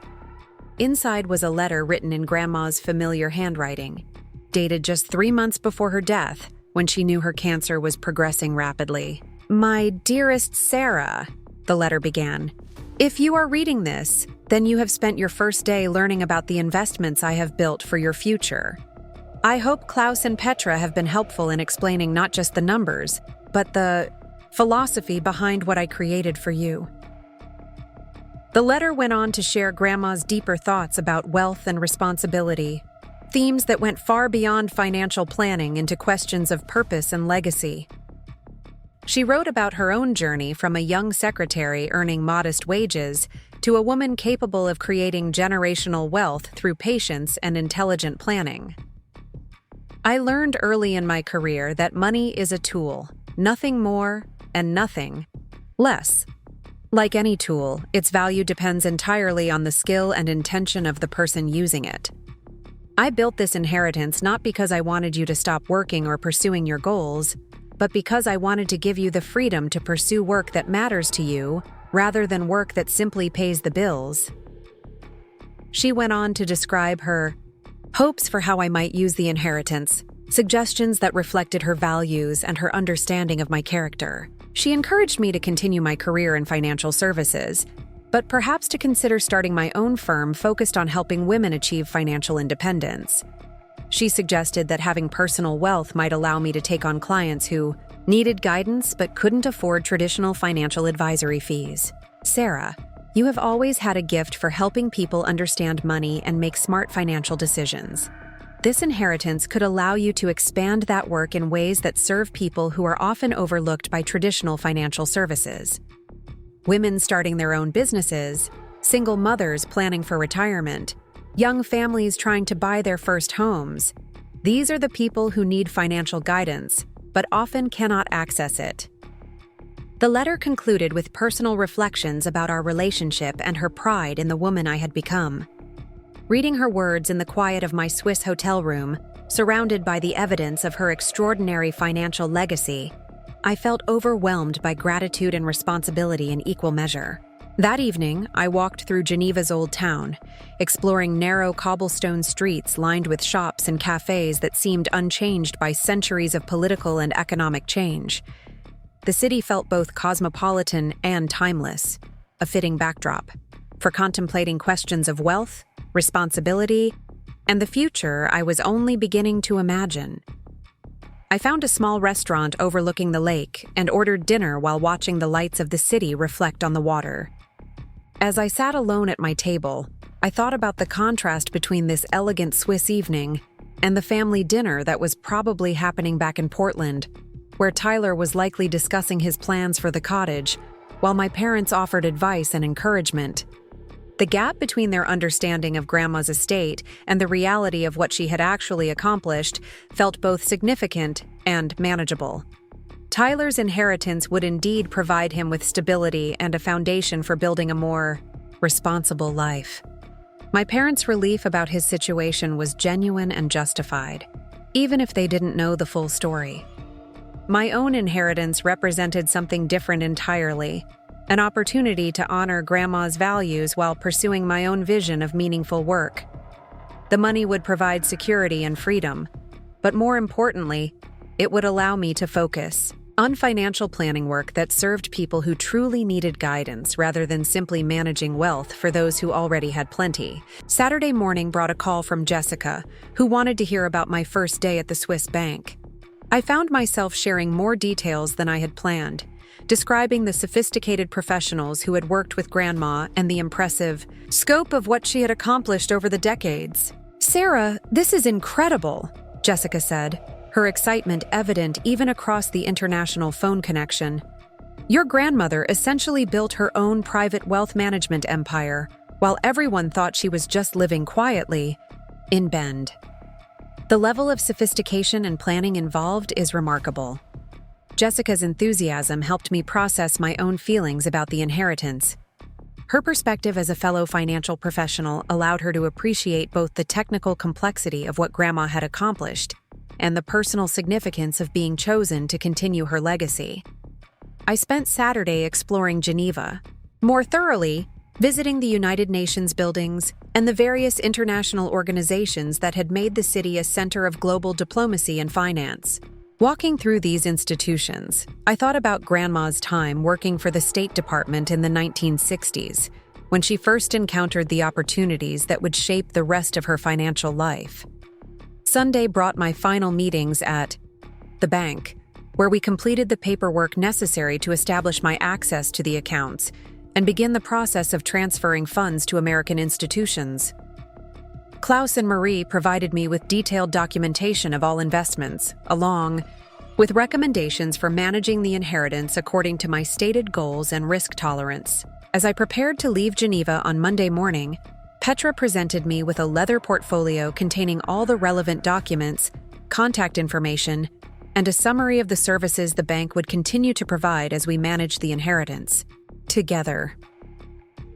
Inside was a letter written in Grandma's familiar handwriting, dated just 3 months before her death, when she knew her cancer was progressing rapidly. "My dearest Sarah," the letter began, "if you are reading this, then you have spent your first day learning about the investments I have built for your future. I hope Klaus and Petra have been helpful in explaining not just the numbers, but the philosophy behind what I created for you." The letter went on to share Grandma's deeper thoughts about wealth and responsibility, themes that went far beyond financial planning into questions of purpose and legacy. She wrote about her own journey from a young secretary earning modest wages to a woman capable of creating generational wealth through patience and intelligent planning. "I learned early in my career that money is a tool, nothing more and nothing less. Like any tool, its value depends entirely on the skill and intention of the person using it. I built this inheritance not because I wanted you to stop working or pursuing your goals, but because I wanted to give you the freedom to pursue work that matters to you rather than work that simply pays the bills." She went on to describe her hopes for how I might use the inheritance, suggestions that reflected her values and her understanding of my character. She encouraged me to continue my career in financial services, but perhaps to consider starting my own firm focused on helping women achieve financial independence. She suggested that having personal wealth might allow me to take on clients who needed guidance but couldn't afford traditional financial advisory fees. "Sarah, you have always had a gift for helping people understand money and make smart financial decisions. This inheritance could allow you to expand that work in ways that serve people who are often overlooked by traditional financial services. Women starting their own businesses, single mothers planning for retirement, young families trying to buy their first homes. These are the people who need financial guidance, but often cannot access it." The letter concluded with personal reflections about our relationship and her pride in the woman I had become. Reading her words in the quiet of my Swiss hotel room, surrounded by the evidence of her extraordinary financial legacy, I felt overwhelmed by gratitude and responsibility in equal measure. That evening, I walked through Geneva's old town, exploring narrow cobblestone streets lined with shops and cafes that seemed unchanged by centuries of political and economic change. The city felt both cosmopolitan and timeless, a fitting backdrop for contemplating questions of wealth, responsibility, and the future I was only beginning to imagine. I found a small restaurant overlooking the lake and ordered dinner while watching the lights of the city reflect on the water. As I sat alone at my table, I thought about the contrast between this elegant Swiss evening and the family dinner that was probably happening back in Portland, where Tyler was likely discussing his plans for the cottage, while my parents offered advice and encouragement. The gap between their understanding of Grandma's estate and the reality of what she had actually accomplished felt both significant and manageable. Tyler's inheritance would indeed provide him with stability and a foundation for building a more responsible life. My parents' relief about his situation was genuine and justified, even if they didn't know the full story. My own inheritance represented something different entirely, an opportunity to honor Grandma's values while pursuing my own vision of meaningful work. The money would provide security and freedom, but more importantly, it would allow me to focus on financial planning work that served people who truly needed guidance rather than simply managing wealth for those who already had plenty. Saturday morning brought a call from Jessica, who wanted to hear about my first day at the Swiss bank. I found myself sharing more details than I had planned, describing the sophisticated professionals who had worked with Grandma and the impressive scope of what she had accomplished over the decades. "Sarah, this is incredible," Jessica said, her excitement evident even across the international phone connection. "Your grandmother essentially built her own private wealth management empire, while everyone thought she was just living quietly in Bend. The level of sophistication and planning involved is remarkable." Jessica's enthusiasm helped me process my own feelings about the inheritance. Her perspective as a fellow financial professional allowed her to appreciate both the technical complexity of what Grandma had accomplished and the personal significance of being chosen to continue her legacy. I spent Saturday exploring Geneva, more thoroughly visiting the United Nations buildings and the various international organizations that had made the city a center of global diplomacy and finance. Walking through these institutions, I thought about Grandma's time working for the State Department in the 1960s, when she first encountered the opportunities that would shape the rest of her financial life. Sunday brought my final meetings at the bank, where we completed the paperwork necessary to establish my access to the accounts and begin the process of transferring funds to American institutions. Klaus and Marie provided me with detailed documentation of all investments, along with recommendations for managing the inheritance according to my stated goals and risk tolerance. As I prepared to leave Geneva on Monday morning, Petra presented me with a leather portfolio containing all the relevant documents, contact information, and a summary of the services the bank would continue to provide as we managed the inheritance together.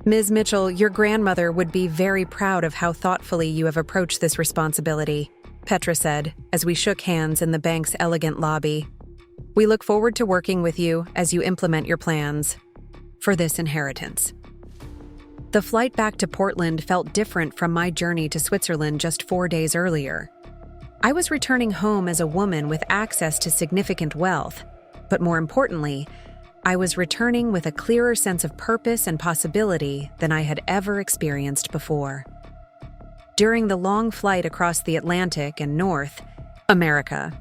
"Ms. Mitchell, your grandmother would be very proud of how thoughtfully you have approached this responsibility," Petra said, as we shook hands in the bank's elegant lobby. "We look forward to working with you as you implement your plans for this inheritance." The flight back to Portland felt different from my journey to Switzerland just 4 days earlier. I was returning home as a woman with access to significant wealth, but more importantly, I was returning with a clearer sense of purpose and possibility than I had ever experienced before. During the long flight across the Atlantic and North America,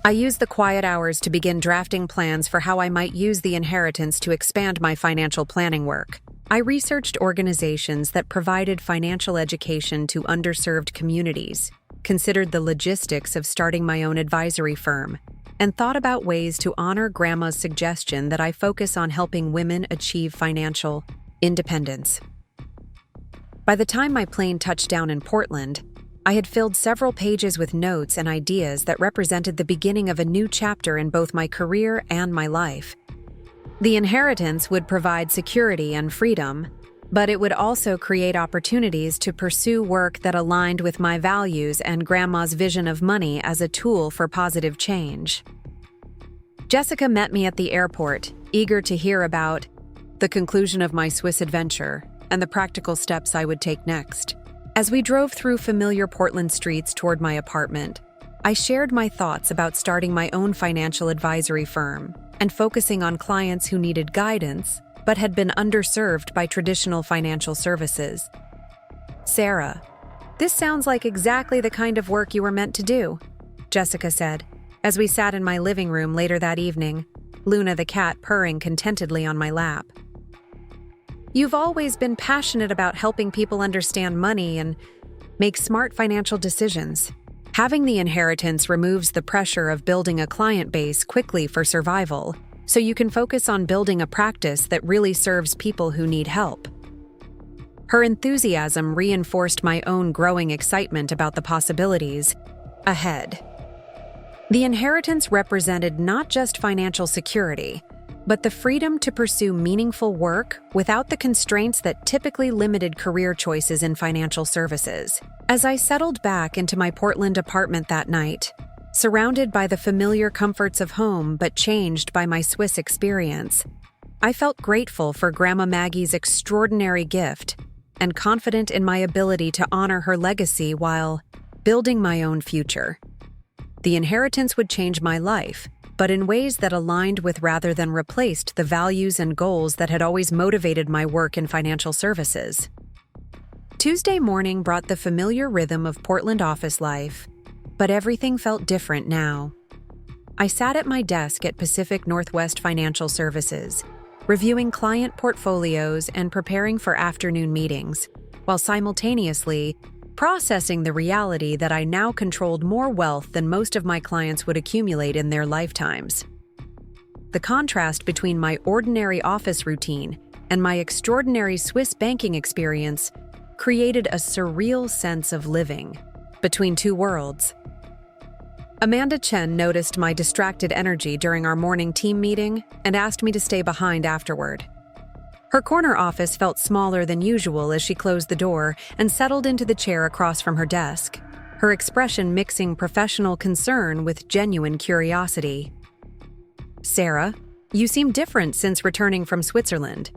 I used the quiet hours to begin drafting plans for how I might use the inheritance to expand my financial planning work. I researched organizations that provided financial education to underserved communities, considered the logistics of starting my own advisory firm, and thought about ways to honor Grandma's suggestion that I focus on helping women achieve financial independence. By the time my plane touched down in Portland, I had filled several pages with notes and ideas that represented the beginning of a new chapter in both my career and my life. The inheritance would provide security and freedom, but it would also create opportunities to pursue work that aligned with my values and Grandma's vision of money as a tool for positive change. Jessica met me at the airport, eager to hear about the conclusion of my Swiss adventure and the practical steps I would take next. As we drove through familiar Portland streets toward my apartment, I shared my thoughts about starting my own financial advisory firm and focusing on clients who needed guidance but had been underserved by traditional financial services. "Sarah, this sounds like exactly the kind of work you were meant to do," Jessica said, as we sat in my living room later that evening, Luna the cat purring contentedly on my lap. "You've always been passionate about helping people understand money and make smart financial decisions. Having the inheritance removes the pressure of building a client base quickly for survival, so you can focus on building a practice that really serves people who need help." Her enthusiasm reinforced my own growing excitement about the possibilities ahead. The inheritance represented not just financial security, but the freedom to pursue meaningful work without the constraints that typically limited career choices in financial services. As I settled back into my Portland apartment that night, surrounded by the familiar comforts of home but changed by my Swiss experience, I felt grateful for Grandma Maggie's extraordinary gift and confident in my ability to honor her legacy while building my own future. The inheritance would change my life, but in ways that aligned with rather than replaced the values and goals that had always motivated my work in financial services. Tuesday morning brought the familiar rhythm of Portland office life, but everything felt different now. I sat at my desk at Pacific Northwest Financial Services, reviewing client portfolios and preparing for afternoon meetings, while simultaneously processing the reality that I now controlled more wealth than most of my clients would accumulate in their lifetimes. The contrast between my ordinary office routine and my extraordinary Swiss banking experience created a surreal sense of living between two worlds. Amanda Chen noticed my distracted energy during our morning team meeting and asked me to stay behind afterward. Her corner office felt smaller than usual as she closed the door and settled into the chair across from her desk, her expression mixing professional concern with genuine curiosity. "Sarah, you seem different since returning from Switzerland.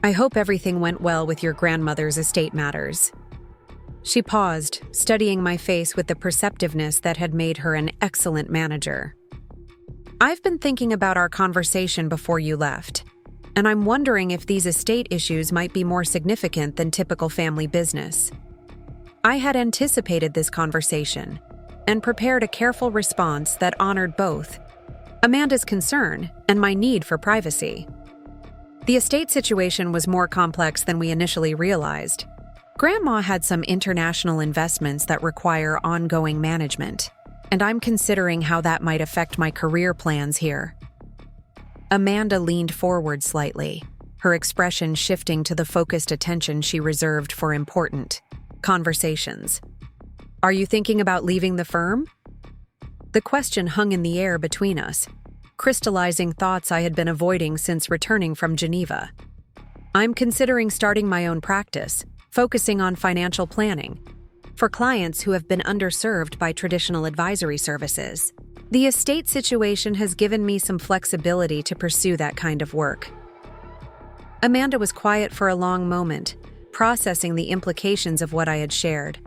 I hope everything went well with your grandmother's estate matters." She paused, studying my face with the perceptiveness that had made her an excellent manager. "I've been thinking about our conversation before you left, and I'm wondering if these estate issues might be more significant than typical family business." I had anticipated this conversation and prepared a careful response that honored both Amanda's concern and my need for privacy. The estate situation was more complex than we initially realized. Grandma had some international investments that require ongoing management, and I'm considering how that might affect my career plans here. Amanda leaned forward slightly, her expression shifting to the focused attention she reserved for important conversations. "Are you thinking about leaving the firm?" The question hung in the air between us, crystallizing thoughts I had been avoiding since returning from Geneva. "I'm considering starting my own practice, focusing on financial planning for clients who have been underserved by traditional advisory services. The estate situation has given me some flexibility to pursue that kind of work." Amanda was quiet for a long moment, processing the implications of what I had shared.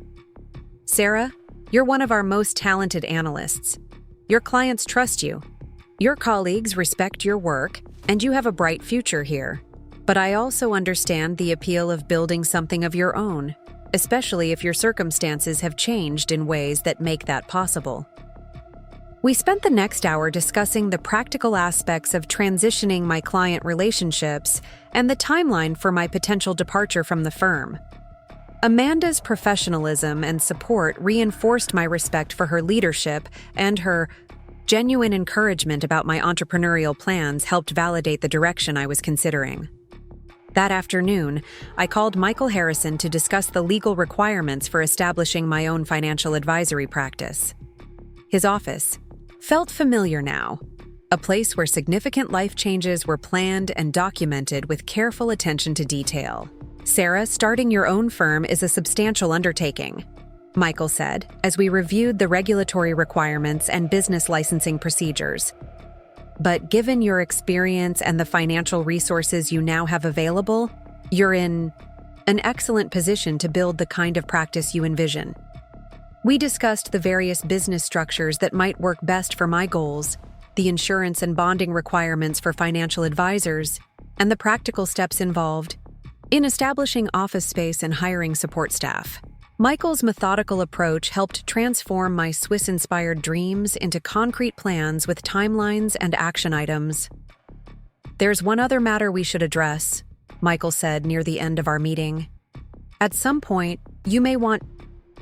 "Sarah, you're one of our most talented analysts. Your clients trust you. Your colleagues respect your work, and you have a bright future here. But I also understand the appeal of building something of your own, especially if your circumstances have changed in ways that make that possible." We spent the next hour discussing the practical aspects of transitioning my client relationships and the timeline for my potential departure from the firm. Amanda's professionalism and support reinforced my respect for her leadership, and her genuine encouragement about my entrepreneurial plans helped validate the direction I was considering. That afternoon, I called Michael Harrison to discuss the legal requirements for establishing my own financial advisory practice. His office felt familiar now, a place where significant life changes were planned and documented with careful attention to detail. "Sarah, starting your own firm is a substantial undertaking," Michael said, as we reviewed the regulatory requirements and business licensing procedures. "But given your experience and the financial resources you now have available, you're in an excellent position to build the kind of practice you envision." We discussed the various business structures that might work best for my goals, the insurance and bonding requirements for financial advisors, and the practical steps involved in establishing office space and hiring support staff. Michael's methodical approach helped transform my Swiss-inspired dreams into concrete plans with timelines and action items. "There's one other matter we should address," Michael said near the end of our meeting. "At some point, you may want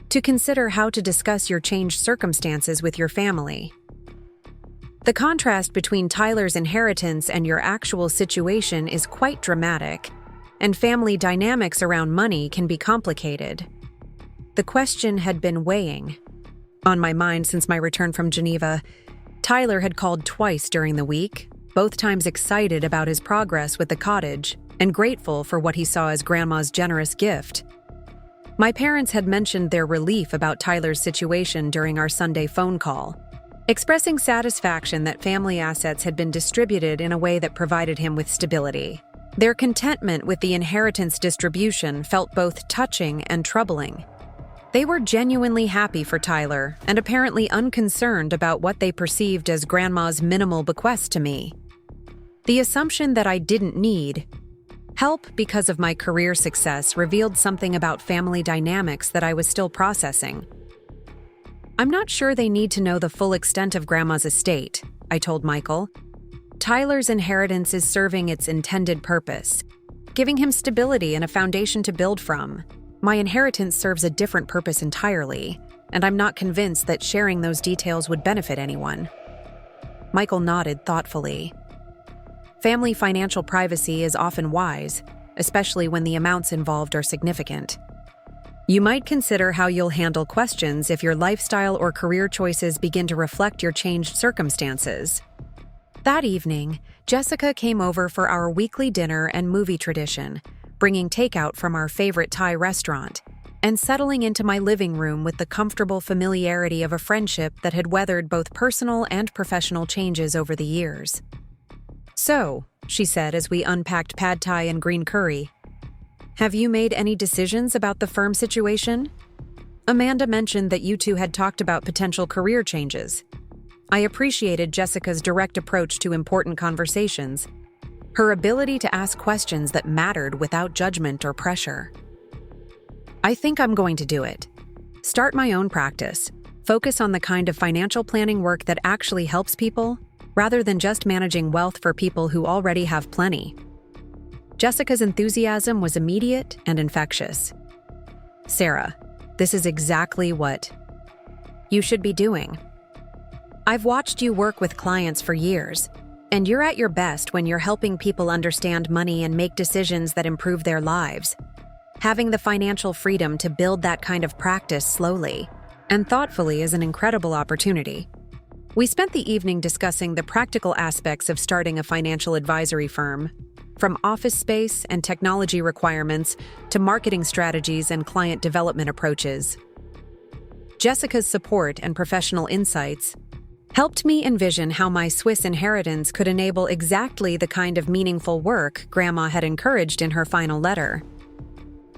to consider how to discuss your changed circumstances with your family. The contrast between Tyler's inheritance and your actual situation is quite dramatic, and family dynamics around money can be complicated." The question had been weighing on my mind since my return from Geneva. Tyler had called twice during the week, both times excited about his progress with the cottage and grateful for what he saw as Grandma's generous gift. My parents had mentioned their relief about Tyler's situation during our Sunday phone call, expressing satisfaction that family assets had been distributed in a way that provided him with stability. Their contentment with the inheritance distribution felt both touching and troubling. They were genuinely happy for Tyler and apparently unconcerned about what they perceived as Grandma's minimal bequest to me. The assumption that I didn't need help because of my career success revealed something about family dynamics that I was still processing. "I'm not sure they need to know the full extent of Grandma's estate," I told Michael. "Tyler's inheritance is serving its intended purpose, giving him stability and a foundation to build from. My inheritance serves a different purpose entirely, and I'm not convinced that sharing those details would benefit anyone." Michael nodded thoughtfully. Family financial privacy is often wise, especially when the amounts involved are significant. You might consider how you'll handle questions if your lifestyle or career choices begin to reflect your changed circumstances. That evening, Jessica came over for our weekly dinner and movie tradition, bringing takeout from our favorite Thai restaurant, and settling into my living room with the comfortable familiarity of a friendship that had weathered both personal and professional changes over the years. "So," she said as we unpacked pad thai and green curry, "have you made any decisions about the firm situation? Amanda mentioned that you two had talked about potential career changes." I appreciated Jessica's direct approach to important conversations, her ability to ask questions that mattered without judgment or pressure. "I think I'm going to do it. Start my own practice, focus on the kind of financial planning work that actually helps people, rather than just managing wealth for people who already have plenty." Jessica's enthusiasm was immediate and infectious. "Sarah, this is exactly what you should be doing. I've watched you work with clients for years, and you're at your best when you're helping people understand money and make decisions that improve their lives. Having the financial freedom to build that kind of practice slowly and thoughtfully is an incredible opportunity." We spent the evening discussing the practical aspects of starting a financial advisory firm, from office space and technology requirements to marketing strategies and client development approaches. Jessica's support and professional insights helped me envision how my Swiss inheritance could enable exactly the kind of meaningful work Grandma had encouraged in her final letter.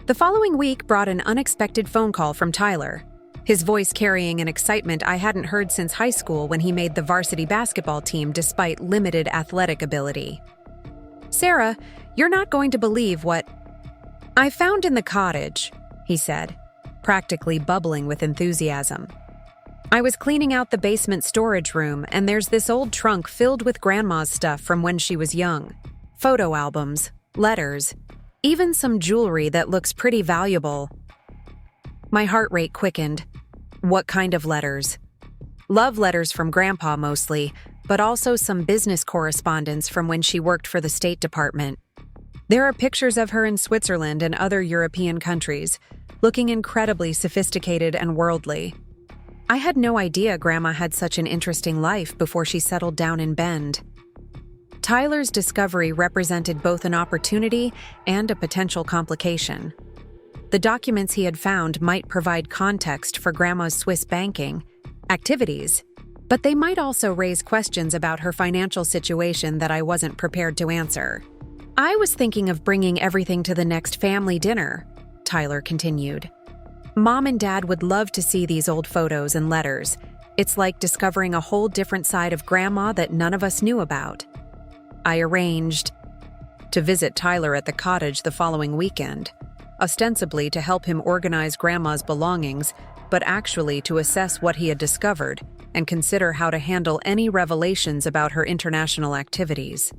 The following week brought an unexpected phone call from Tyler, his voice carrying an excitement I hadn't heard since high school when he made the varsity basketball team despite limited athletic ability. "Sarah, you're not going to believe what I found in the cottage," he said, practically bubbling with enthusiasm. "I was cleaning out the basement storage room, and there's this old trunk filled with Grandma's stuff from when she was young. Photo albums, letters, even some jewelry that looks pretty valuable." My heart rate quickened. What kind of letters? Love letters from Grandpa mostly, but also some business correspondence from when she worked for the State Department. There are pictures of her in Switzerland and other European countries, looking incredibly sophisticated and worldly. I had no idea Grandma had such an interesting life before she settled down in Bend. Tyler's discovery represented both an opportunity and a potential complication. The documents he had found might provide context for Grandma's Swiss banking activities, but they might also raise questions about her financial situation that I wasn't prepared to answer. "I was thinking of bringing everything to the next family dinner," Tyler continued. "Mom and Dad would love to see these old photos and letters. It's like discovering a whole different side of Grandma that none of us knew about." I arranged to visit Tyler at the cottage the following weekend, ostensibly to help him organize Grandma's belongings, but actually to assess what he had discovered and consider how to handle any revelations about her international activities.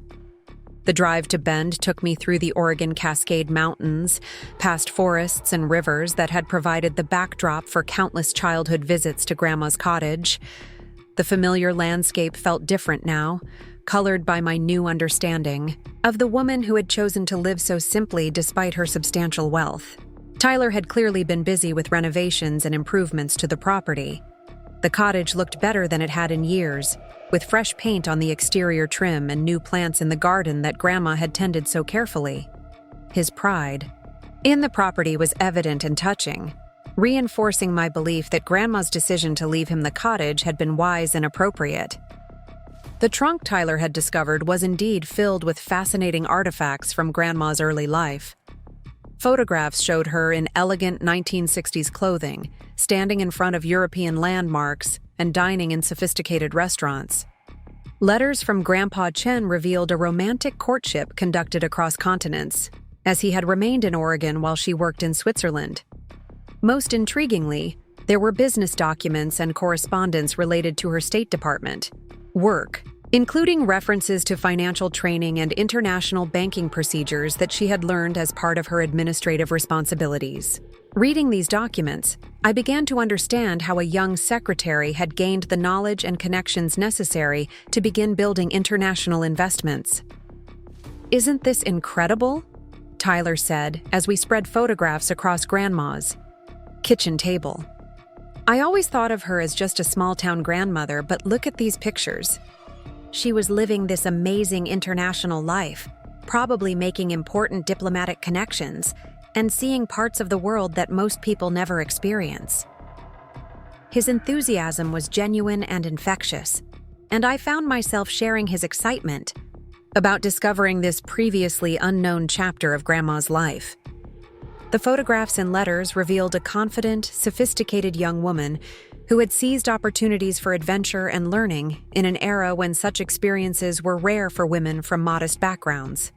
The drive to Bend took me through the Oregon Cascade Mountains, past forests and rivers that had provided the backdrop for countless childhood visits to Grandma's cottage. The familiar landscape felt different now, colored by my new understanding of the woman who had chosen to live so simply despite her substantial wealth. Tyler had clearly been busy with renovations and improvements to the property. The cottage looked better than it had in years, with fresh paint on the exterior trim and new plants in the garden that Grandma had tended so carefully. His pride in the property was evident and touching, reinforcing my belief that Grandma's decision to leave him the cottage had been wise and appropriate. The trunk Tyler had discovered was indeed filled with fascinating artifacts from Grandma's early life. Photographs showed her in elegant 1960s clothing, standing in front of European landmarks and dining in sophisticated restaurants. Letters from Grandpa Chen revealed a romantic courtship conducted across continents, as he had remained in Oregon while she worked in Switzerland. Most intriguingly, there were business documents and correspondence related to her State Department work, including references to financial training and international banking procedures that she had learned as part of her administrative responsibilities. Reading these documents, I began to understand how a young secretary had gained the knowledge and connections necessary to begin building international investments. "Isn't this incredible?" Tyler said as we spread photographs across Grandma's kitchen table. "I always thought of her as just a small-town grandmother, but look at these pictures. She was living this amazing international life, probably making important diplomatic connections, and seeing parts of the world that most people never experience." His enthusiasm was genuine and infectious, and I found myself sharing his excitement about discovering this previously unknown chapter of Grandma's life. The photographs and letters revealed a confident, sophisticated young woman who had seized opportunities for adventure and learning in an era when such experiences were rare for women from modest backgrounds.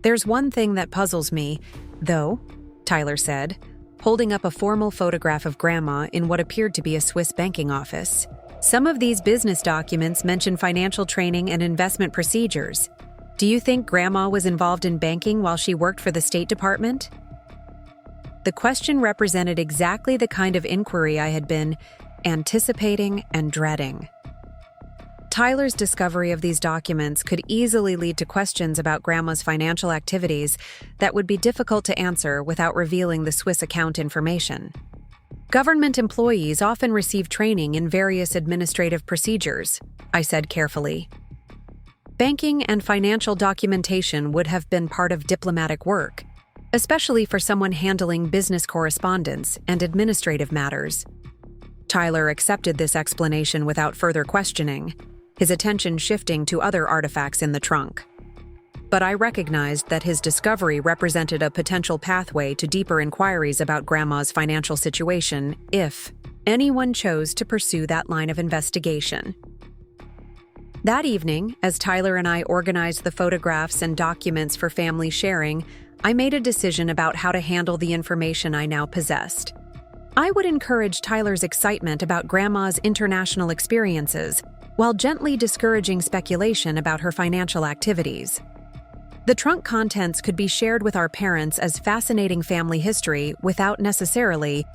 "There's one thing that puzzles me, though," Tyler said, holding up a formal photograph of Grandma in what appeared to be a Swiss banking office. "Some of these business documents mention financial training and investment procedures. Do you think Grandma was involved in banking while she worked for the State Department?" The question represented exactly the kind of inquiry I had been anticipating and dreading. Tyler's discovery of these documents could easily lead to questions about Grandma's financial activities that would be difficult to answer without revealing the Swiss account information. "Government employees often receive training in various administrative procedures," I said carefully. "Banking and financial documentation would have been part of diplomatic work, especially for someone handling business correspondence and administrative matters." Tyler accepted this explanation without further questioning, his attention shifting to other artifacts in the trunk. But I recognized that his discovery represented a potential pathway to deeper inquiries about Grandma's financial situation if anyone chose to pursue that line of investigation. That evening, as Tyler and I organized the photographs and documents for family sharing, I made a decision about how to handle the information I now possessed. I would encourage Tyler's excitement about Grandma's international experiences, while gently discouraging speculation about her financial activities. The trunk contents could be shared with our parents as fascinating family history without necessarily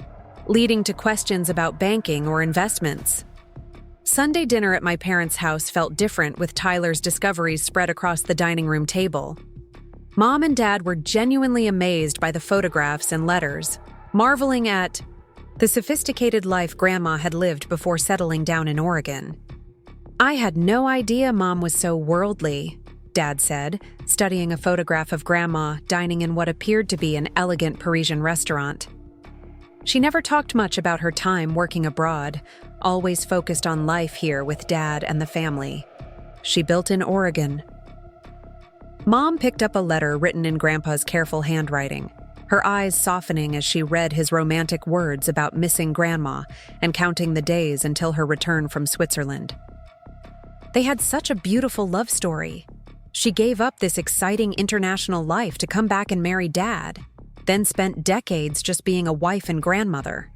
leading to questions about banking or investments. Sunday dinner at my parents' house felt different with Tyler's discoveries spread across the dining room table. Mom and Dad were genuinely amazed by the photographs and letters, marveling at the sophisticated life Grandma had lived before settling down in Oregon. "I had no idea Mom was so worldly," Dad said, studying a photograph of Grandma dining in what appeared to be an elegant Parisian restaurant. "She never talked much about her time working abroad, always focused on life here with Dad and the family. She built in Oregon." Mom picked up a letter written in Grandpa's careful handwriting, her eyes softening as she read his romantic words about missing Grandma and counting the days until her return from Switzerland. "They had such a beautiful love story," She gave up this exciting international life to come back and marry Dad, then spent decades just being a wife and grandmother.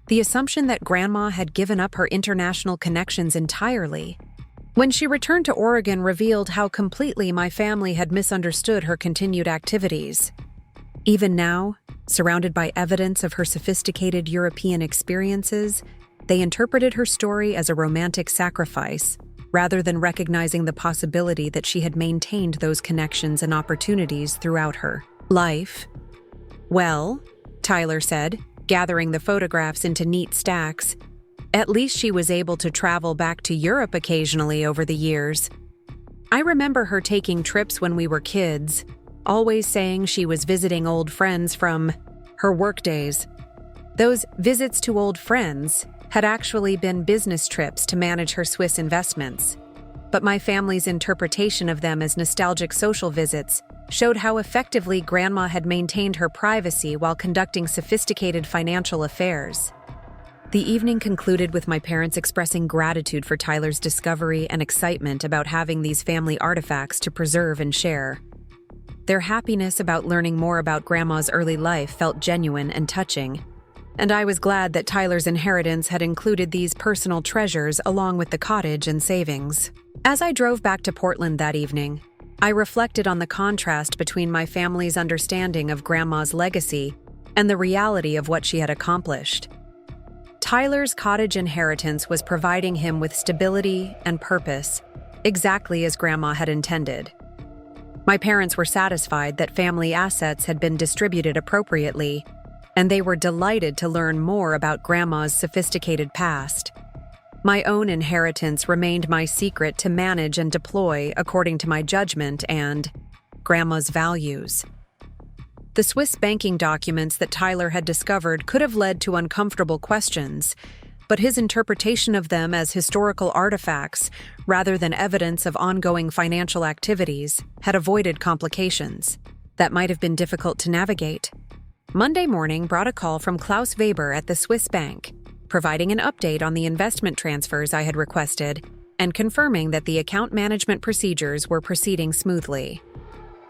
The assumption that Grandma had given up her international connections entirely, when she returned to Oregon, revealed how completely my family had misunderstood her continued activities. Even now, surrounded by evidence of her sophisticated European experiences, they interpreted her story as a romantic sacrifice, rather than recognizing the possibility that she had maintained those connections and opportunities throughout her life. "Well," Tyler said, gathering the photographs into neat stacks, "at least she was able to travel back to Europe occasionally over the years. I remember her taking trips when we were kids, always saying she was visiting old friends from her work days. Those visits to old friends had actually been business trips to manage her Swiss investments, but my family's interpretation of them as nostalgic social visits showed how effectively Grandma had maintained her privacy while conducting sophisticated financial affairs." The evening concluded with my parents expressing gratitude for Tyler's discovery and excitement about having these family artifacts to preserve and share. Their happiness about learning more about Grandma's early life felt genuine and touching, and I was glad that Tyler's inheritance had included these personal treasures along with the cottage and savings. As I drove back to Portland that evening, I reflected on the contrast between my family's understanding of Grandma's legacy and the reality of what she had accomplished. Tyler's cottage inheritance was providing him with stability and purpose, exactly as Grandma had intended. My parents were satisfied that family assets had been distributed appropriately, and they were delighted to learn more about Grandma's sophisticated past. My own inheritance remained my secret to manage and deploy according to my judgment and Grandma's values. The Swiss banking documents that Tyler had discovered could have led to uncomfortable questions, but his interpretation of them as historical artifacts rather than evidence of ongoing financial activities had avoided complications that might have been difficult to navigate. Monday morning brought a call from Klaus Weber at the Swiss bank, providing an update on the investment transfers I had requested and confirming that the account management procedures were proceeding smoothly.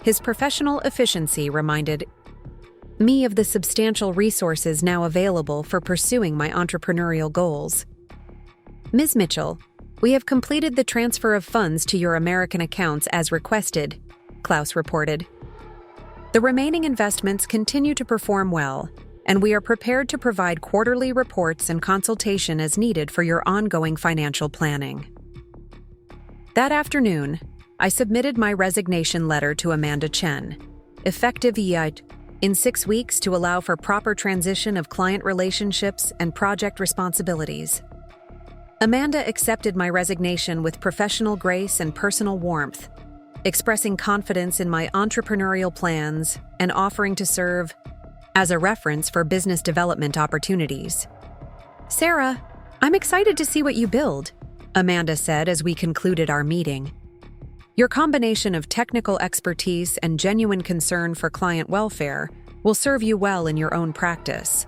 His professional efficiency reminded me of the substantial resources now available for pursuing my entrepreneurial goals. "Ms. Mitchell, we have completed the transfer of funds to your American accounts as requested," Klaus reported. "The remaining investments continue to perform well, and we are prepared to provide quarterly reports and consultation as needed for your ongoing financial planning." That afternoon, I submitted my resignation letter to Amanda Chen, effective in 6 weeks to allow for proper transition of client relationships and project responsibilities. Amanda accepted my resignation with professional grace and personal warmth, expressing confidence in my entrepreneurial plans and offering to serve as a reference for business development opportunities. "Sarah, I'm excited to see what you build," Amanda said as we concluded our meeting. "Your combination of technical expertise and genuine concern for client welfare will serve you well in your own practice.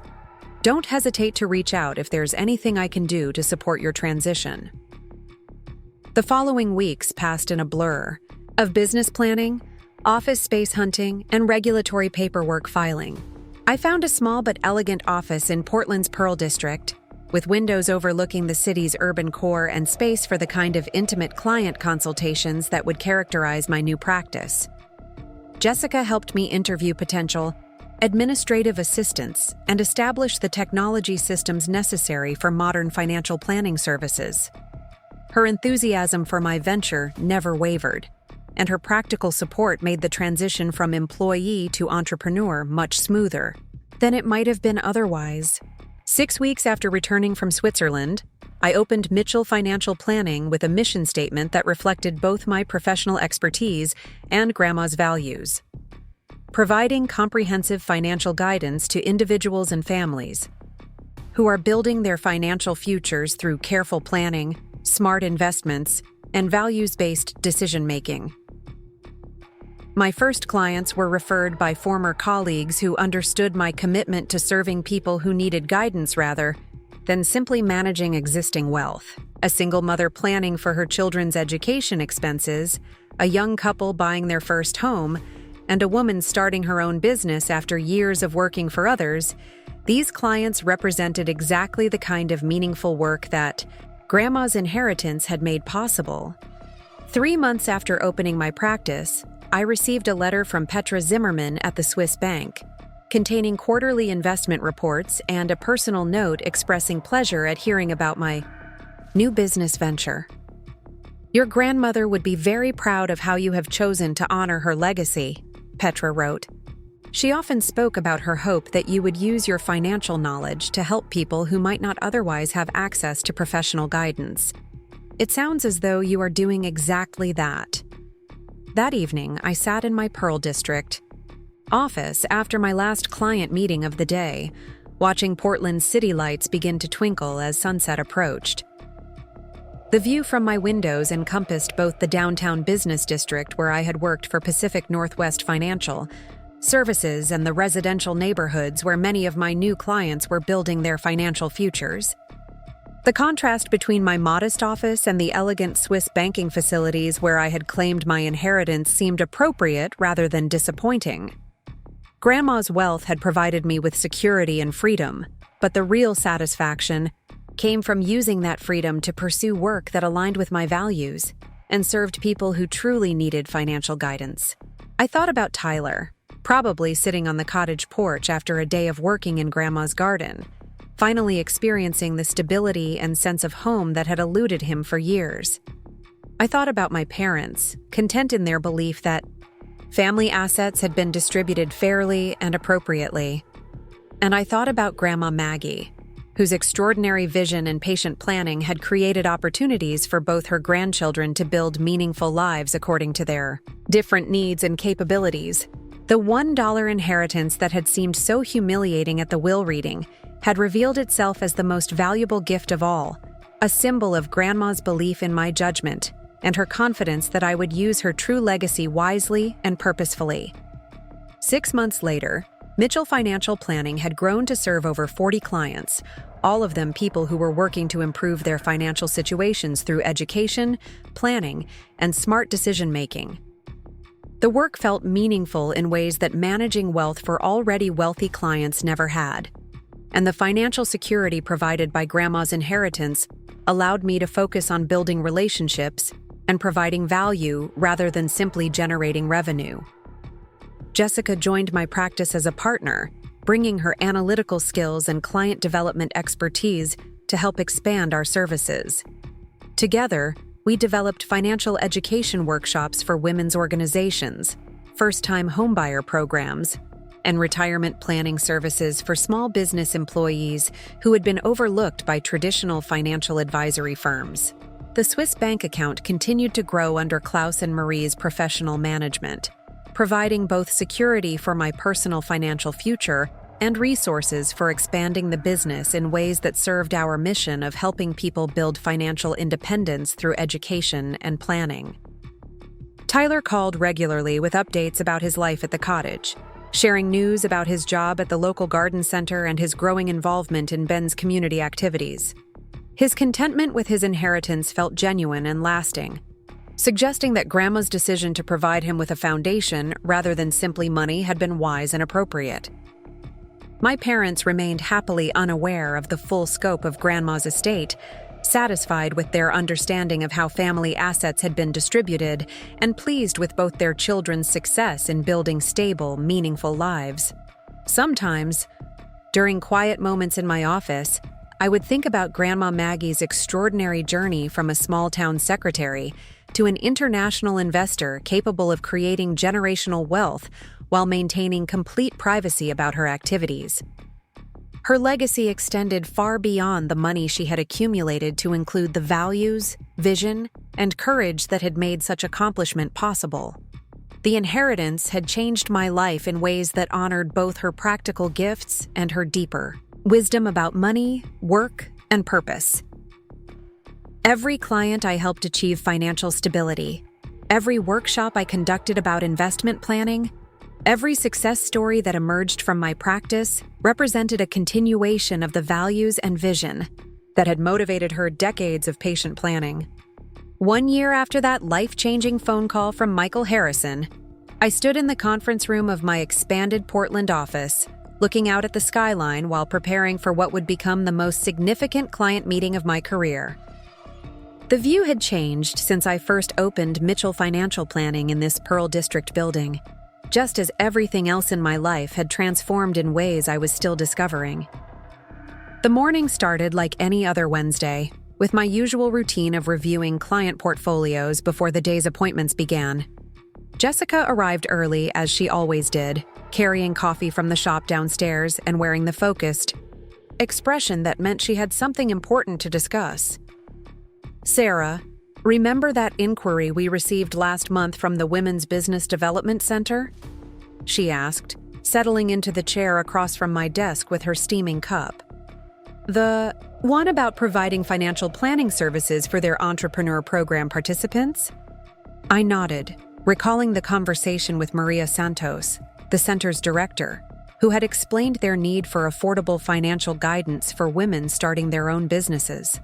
Don't hesitate to reach out if there's anything I can do to support your transition." The following weeks passed in a blur of business planning, office space hunting, and regulatory paperwork filing. I found a small but elegant office in Portland's Pearl District, with windows overlooking the city's urban core and space for the kind of intimate client consultations that would characterize my new practice. Jessica helped me interview potential administrative assistants and establish the technology systems necessary for modern financial planning services. Her enthusiasm for my venture never wavered, and her practical support made the transition from employee to entrepreneur much smoother than it might have been otherwise. 6 weeks after returning from Switzerland, I opened Mitchell Financial Planning with a mission statement that reflected both my professional expertise and Grandma's values. Providing comprehensive financial guidance to individuals and families who are building their financial futures through careful planning, smart investments, and values-based decision-making. My first clients were referred by former colleagues who understood my commitment to serving people who needed guidance rather than simply managing existing wealth. A single mother planning for her children's education expenses, a young couple buying their first home, and a woman starting her own business after years of working for others, these clients represented exactly the kind of meaningful work that Grandma's inheritance had made possible. 3 months after opening my practice, I received a letter from Petra Zimmerman at the Swiss bank, containing quarterly investment reports and a personal note expressing pleasure at hearing about my new business venture. "Your grandmother would be very proud of how you have chosen to honor her legacy," Petra wrote. "She often spoke about her hope that you would use your financial knowledge to help people who might not otherwise have access to professional guidance. It sounds as though you are doing exactly that." That evening, I sat in my Pearl District office after my last client meeting of the day, watching Portland's city lights begin to twinkle as sunset approached. The view from my windows encompassed both the downtown business district where I had worked for Pacific Northwest Financial Services and the residential neighborhoods where many of my new clients were building their financial futures. The contrast between my modest office and the elegant Swiss banking facilities where I had claimed my inheritance seemed appropriate rather than disappointing. Grandma's wealth had provided me with security and freedom, but the real satisfaction came from using that freedom to pursue work that aligned with my values and served people who truly needed financial guidance. I thought about Tyler, probably sitting on the cottage porch after a day of working in Grandma's garden, finally experiencing the stability and sense of home that had eluded him for years. I thought about my parents, content in their belief that family assets had been distributed fairly and appropriately. And I thought about Grandma Maggie, whose extraordinary vision and patient planning had created opportunities for both her grandchildren to build meaningful lives according to their different needs and capabilities. The $1 inheritance that had seemed so humiliating at the will reading had revealed itself as the most valuable gift of all, a symbol of Grandma's belief in my judgment and her confidence that I would use her true legacy wisely and purposefully. 6 months later, Mitchell Financial Planning had grown to serve over 40 clients, all of them people who were working to improve their financial situations through education, planning, and smart decision-making. The work felt meaningful in ways that managing wealth for already wealthy clients never had, and the financial security provided by Grandma's inheritance allowed me to focus on building relationships and providing value rather than simply generating revenue. Jessica joined my practice as a partner, bringing her analytical skills and client development expertise to help expand our services. Together, we developed financial education workshops for women's organizations, first-time homebuyer programs, and retirement planning services for small business employees who had been overlooked by traditional financial advisory firms. The Swiss bank account continued to grow under Klaus and Marie's professional management, providing both security for my personal financial future and resources for expanding the business in ways that served our mission of helping people build financial independence through education and planning. Tyler called regularly with updates about his life at the cottage, sharing news about his job at the local garden center and his growing involvement in Ben's community activities. His contentment with his inheritance felt genuine and lasting, suggesting that Grandma's decision to provide him with a foundation rather than simply money had been wise and appropriate. My parents remained happily unaware of the full scope of Grandma's estate, satisfied with their understanding of how family assets had been distributed and pleased with both their children's success in building stable, meaningful lives. Sometimes, during quiet moments in my office, I would think about Grandma Maggie's extraordinary journey from a small-town secretary to an international investor capable of creating generational wealth while maintaining complete privacy about her activities. Her legacy extended far beyond the money she had accumulated to include the values, vision, and courage that had made such accomplishment possible. The inheritance had changed my life in ways that honored both her practical gifts and her deeper wisdom about money, work, and purpose. Every client I helped achieve financial stability, every workshop I conducted about investment planning, every success story that emerged from my practice represented a continuation of the values and vision that had motivated her decades of patient planning. 1 year after that life-changing phone call from Michael Harrison, I stood in the conference room of my expanded Portland office, looking out at the skyline while preparing for what would become the most significant client meeting of my career. The view had changed since I first opened Mitchell Financial Planning in this Pearl District building, just as everything else in my life had transformed in ways I was still discovering. The morning started like any other Wednesday, with my usual routine of reviewing client portfolios before the day's appointments began. Jessica arrived early, as she always did, carrying coffee from the shop downstairs and wearing the focused expression that meant she had something important to discuss. "Sarah, remember that inquiry we received last month from the Women's Business Development Center?" she asked, settling into the chair across from my desk with her steaming cup. "The one about providing financial planning services for their entrepreneur program participants?" I nodded, recalling the conversation with Maria Santos, the center's director, who had explained their need for affordable financial guidance for women starting their own businesses.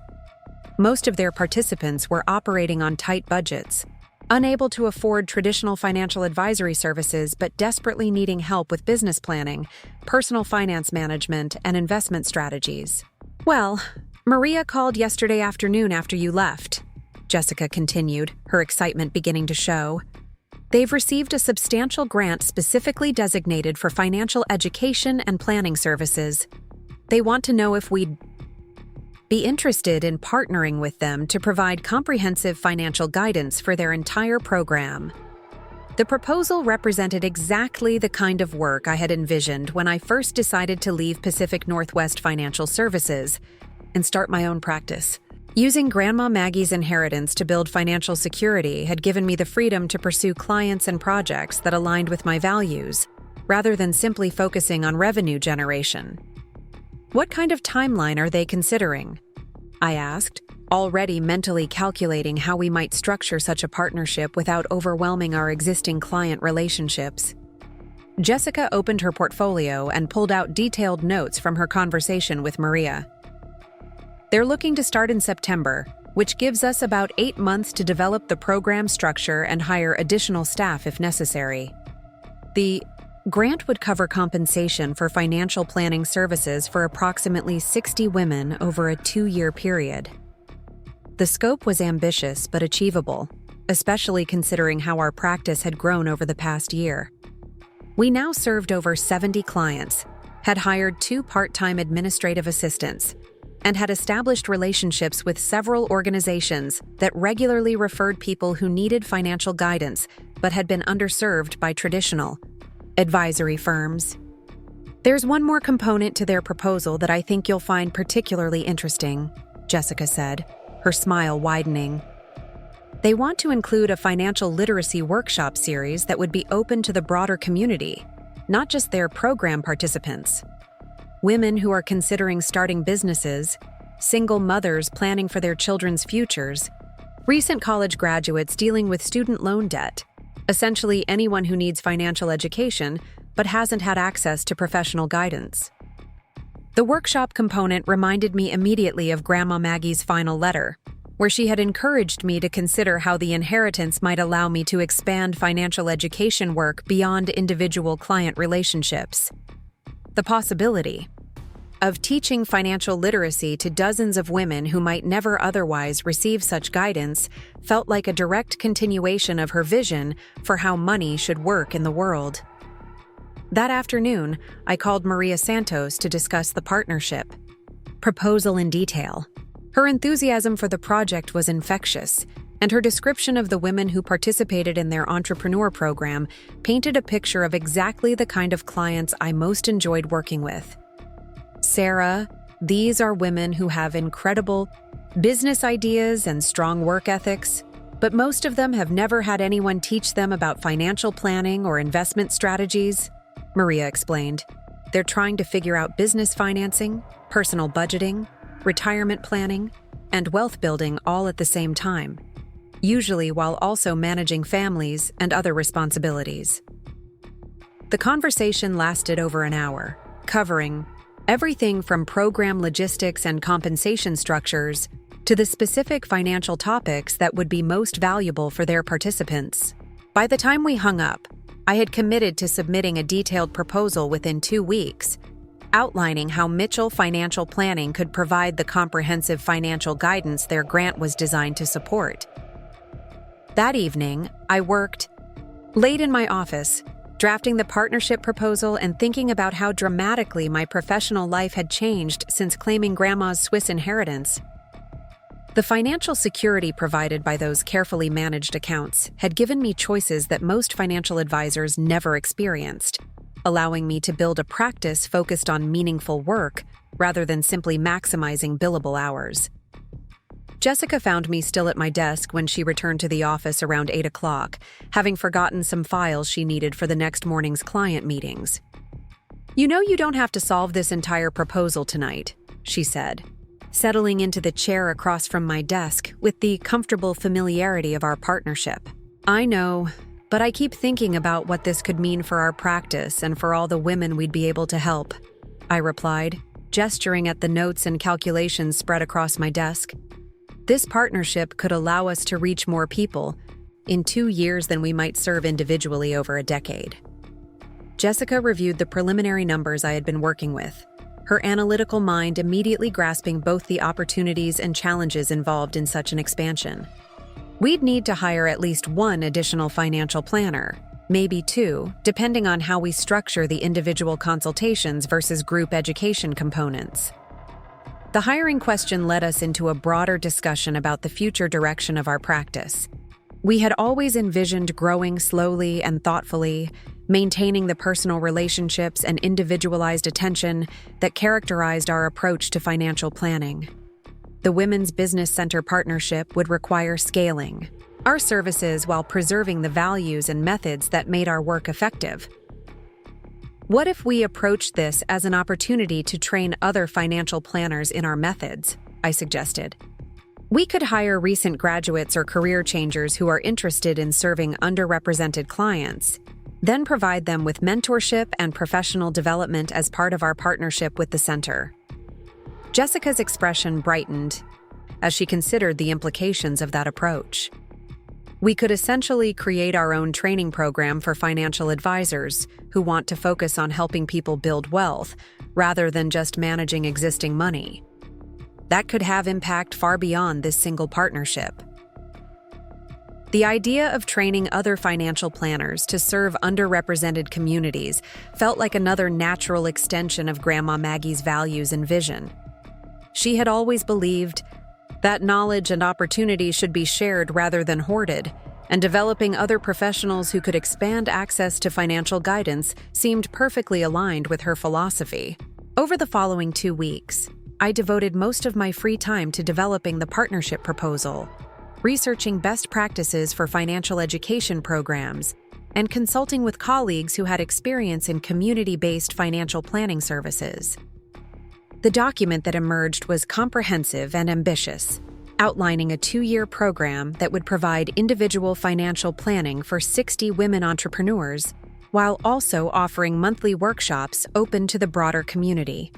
Most of their participants were operating on tight budgets, unable to afford traditional financial advisory services but desperately needing help with business planning, personal finance management, and investment strategies. "Well, Maria called yesterday afternoon after you left," Jessica continued, her excitement beginning to show. "They've received a substantial grant specifically designated for financial education and planning services. They want to know if we'd be interested in partnering with them to provide comprehensive financial guidance for their entire program." The proposal represented exactly the kind of work I had envisioned when I first decided to leave Pacific Northwest Financial Services and start my own practice. Using Grandma Maggie's inheritance to build financial security had given me the freedom to pursue clients and projects that aligned with my values, rather than simply focusing on revenue generation. "What kind of timeline are they considering?" I asked, already mentally calculating how we might structure such a partnership without overwhelming our existing client relationships. Jessica opened her portfolio and pulled out detailed notes from her conversation with Maria. "They're looking to start in September, which gives us about 8 months to develop the program structure and hire additional staff if necessary. The grant would cover compensation for financial planning services for approximately 60 women over a 2-year period." The scope was ambitious but achievable, especially considering how our practice had grown over the past year. We now served over 70 clients, had hired 2 part-time administrative assistants, and had established relationships with several organizations that regularly referred people who needed financial guidance but had been underserved by traditional advisory firms. "There's one more component to their proposal that I think you'll find particularly interesting," Jessica said, her smile widening. "They want to include a financial literacy workshop series that would be open to the broader community, not just their program participants. Women who are considering starting businesses, single mothers planning for their children's futures, recent college graduates dealing with student loan debt, essentially anyone who needs financial education but hasn't had access to professional guidance." The workshop component reminded me immediately of Grandma Maggie's final letter, where she had encouraged me to consider how the inheritance might allow me to expand financial education work beyond individual client relationships. The possibility of teaching financial literacy to dozens of women who might never otherwise receive such guidance felt like a direct continuation of her vision for how money should work in the world. That afternoon, I called Maria Santos to discuss the partnership proposal in detail. Her enthusiasm for the project was infectious, and her description of the women who participated in their entrepreneur program painted a picture of exactly the kind of clients I most enjoyed working with. "Sarah, these are women who have incredible business ideas and strong work ethics, but most of them have never had anyone teach them about financial planning or investment strategies," Maria explained. "They're trying to figure out business financing, personal budgeting, retirement planning, and wealth building all at the same time, usually while also managing families and other responsibilities." The conversation lasted over an hour, covering everything from program logistics and compensation structures to the specific financial topics that would be most valuable for their participants. By the time we hung up, I had committed to submitting a detailed proposal within 2 weeks, outlining how Mitchell Financial Planning could provide the comprehensive financial guidance their grant was designed to support. That evening, I worked late in my office, drafting the partnership proposal and thinking about how dramatically my professional life had changed since claiming Grandma's Swiss inheritance. The financial security provided by those carefully managed accounts had given me choices that most financial advisors never experienced, allowing me to build a practice focused on meaningful work rather than simply maximizing billable hours. Jessica found me still at my desk when she returned to the office around 8 o'clock, having forgotten some files she needed for the next morning's client meetings. "You know you don't have to solve this entire proposal tonight," she said, settling into the chair across from my desk with the comfortable familiarity of our partnership. "I know, but I keep thinking about what this could mean for our practice and for all the women we'd be able to help," I replied, gesturing at the notes and calculations spread across my desk. "This partnership could allow us to reach more people in 2 years than we might serve individually over a decade." Jessica reviewed the preliminary numbers I had been working with, her analytical mind immediately grasping both the opportunities and challenges involved in such an expansion. "We'd need to hire at least 1 additional financial planner, maybe 2, depending on how we structure the individual consultations versus group education components." The hiring question led us into a broader discussion about the future direction of our practice. We had always envisioned growing slowly and thoughtfully, maintaining the personal relationships and individualized attention that characterized our approach to financial planning. The Women's Business Center partnership would require scaling our services while preserving the values and methods that made our work effective. "What if we approached this as an opportunity to train other financial planners in our methods?" I suggested. "We could hire recent graduates or career changers who are interested in serving underrepresented clients, then provide them with mentorship and professional development as part of our partnership with the center." Jessica's expression brightened as she considered the implications of that approach. "We could essentially create our own training program for financial advisors who want to focus on helping people build wealth rather than just managing existing money. That could have impact far beyond this single partnership." The idea of training other financial planners to serve underrepresented communities felt like another natural extension of Grandma Maggie's values and vision. She had always believed that knowledge and opportunity should be shared rather than hoarded, and developing other professionals who could expand access to financial guidance seemed perfectly aligned with her philosophy. Over the following 2 weeks, I devoted most of my free time to developing the partnership proposal, researching best practices for financial education programs, and consulting with colleagues who had experience in community-based financial planning services. The document that emerged was comprehensive and ambitious, outlining a 2-year program that would provide individual financial planning for 60 women entrepreneurs, while also offering monthly workshops open to the broader community.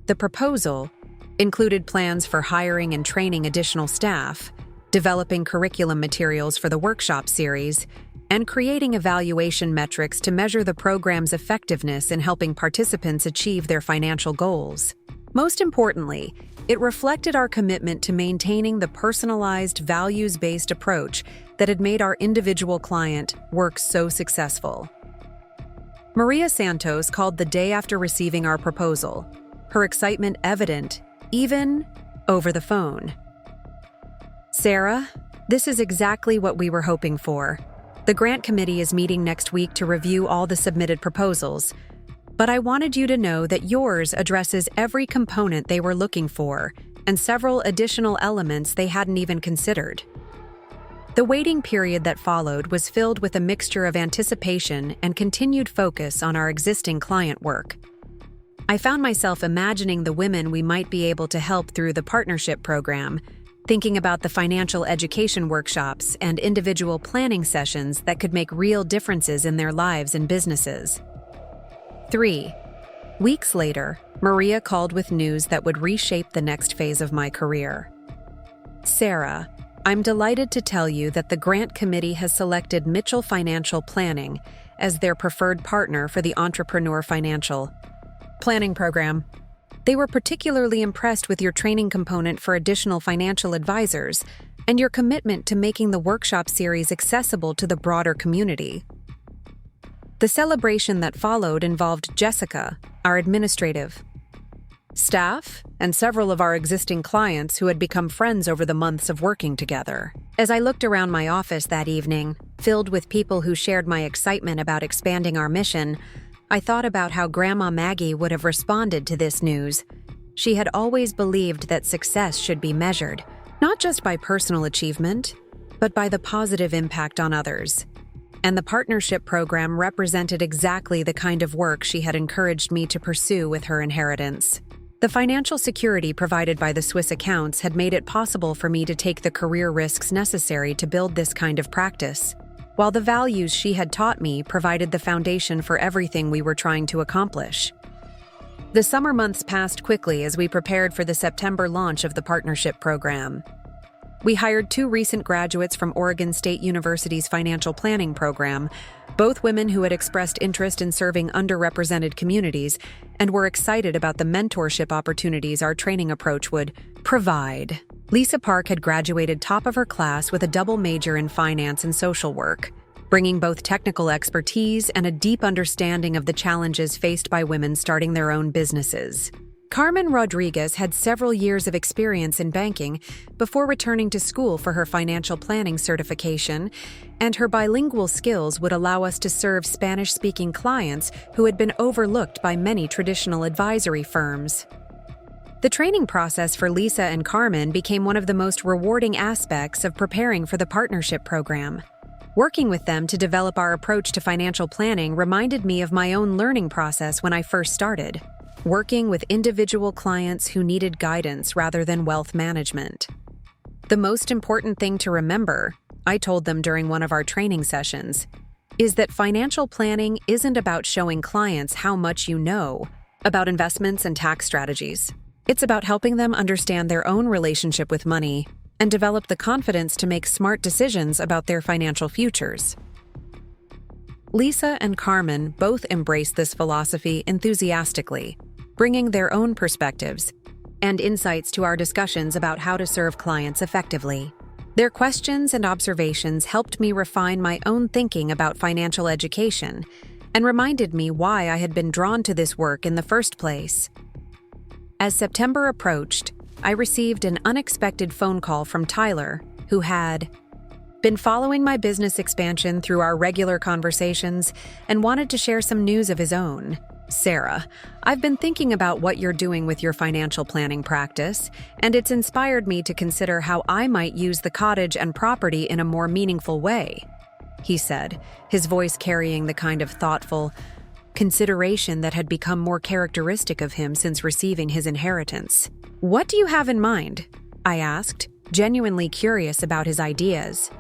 The proposal included plans for hiring and training additional staff, developing curriculum materials for the workshop series, and creating evaluation metrics to measure the program's effectiveness in helping participants achieve their financial goals. Most importantly, it reflected our commitment to maintaining the personalized, values-based approach that had made our individual client work so successful. Maria Santos called the day after receiving our proposal, her excitement evident, even over the phone. "Sarah, this is exactly what we were hoping for. The grant committee is meeting next week to review all the submitted proposals, but I wanted you to know that yours addresses every component they were looking for and several additional elements they hadn't even considered." The waiting period that followed was filled with a mixture of anticipation and continued focus on our existing client work. I found myself imagining the women we might be able to help through the partnership program, thinking about the financial education workshops and individual planning sessions that could make real differences in their lives and businesses. 3 weeks later, Maria called with news that would reshape the next phase of my career. Sarah, I'm delighted to tell you that the grant committee has selected Mitchell Financial Planning as their preferred partner for the Entrepreneur Financial Planning Program. They were particularly impressed with your training component for additional financial advisors and your commitment to making the workshop series accessible to the broader community. The celebration that followed involved Jessica, our administrative staff, and several of our existing clients who had become friends over the months of working together. As I looked around my office that evening, filled with people who shared my excitement about expanding our mission, I thought about how Grandma Maggie would have responded to this news. She had always believed that success should be measured, not just by personal achievement, but by the positive impact on others. And the partnership program represented exactly the kind of work she had encouraged me to pursue with her inheritance. The financial security provided by the Swiss accounts had made it possible for me to take the career risks necessary to build this kind of practice, while the values she had taught me provided the foundation for everything we were trying to accomplish. The summer months passed quickly as we prepared for the September launch of the partnership program. We hired 2 recent graduates from Oregon State University's financial planning program, both women who had expressed interest in serving underrepresented communities and were excited about the mentorship opportunities our training approach would provide. Lisa Park had graduated top of her class with a double major in finance and social work, bringing both technical expertise and a deep understanding of the challenges faced by women starting their own businesses. Carmen Rodriguez had several years of experience in banking before returning to school for her financial planning certification, and her bilingual skills would allow us to serve Spanish-speaking clients who had been overlooked by many traditional advisory firms. The training process for Lisa and Carmen became one of the most rewarding aspects of preparing for the partnership program. Working with them to develop our approach to financial planning reminded me of my own learning process when I first started, working with individual clients who needed guidance rather than wealth management. The most important thing to remember, I told them during one of our training sessions, is that financial planning isn't about showing clients how much you know about investments and tax strategies. It's about helping them understand their own relationship with money and develop the confidence to make smart decisions about their financial futures. Lisa and Carmen both embraced this philosophy enthusiastically, bringing their own perspectives and insights to our discussions about how to serve clients effectively. Their questions and observations helped me refine my own thinking about financial education and reminded me why I had been drawn to this work in the first place. As September approached, I received an unexpected phone call from Tyler, who had been following my business expansion through our regular conversations and wanted to share some news of his own. Sarah, I've been thinking about what you're doing with your financial planning practice, and it's inspired me to consider how I might use the cottage and property in a more meaningful way, he said, his voice carrying the kind of thoughtful consideration that had become more characteristic of him since receiving his inheritance. What do you have in mind? I asked, genuinely curious about his ideas.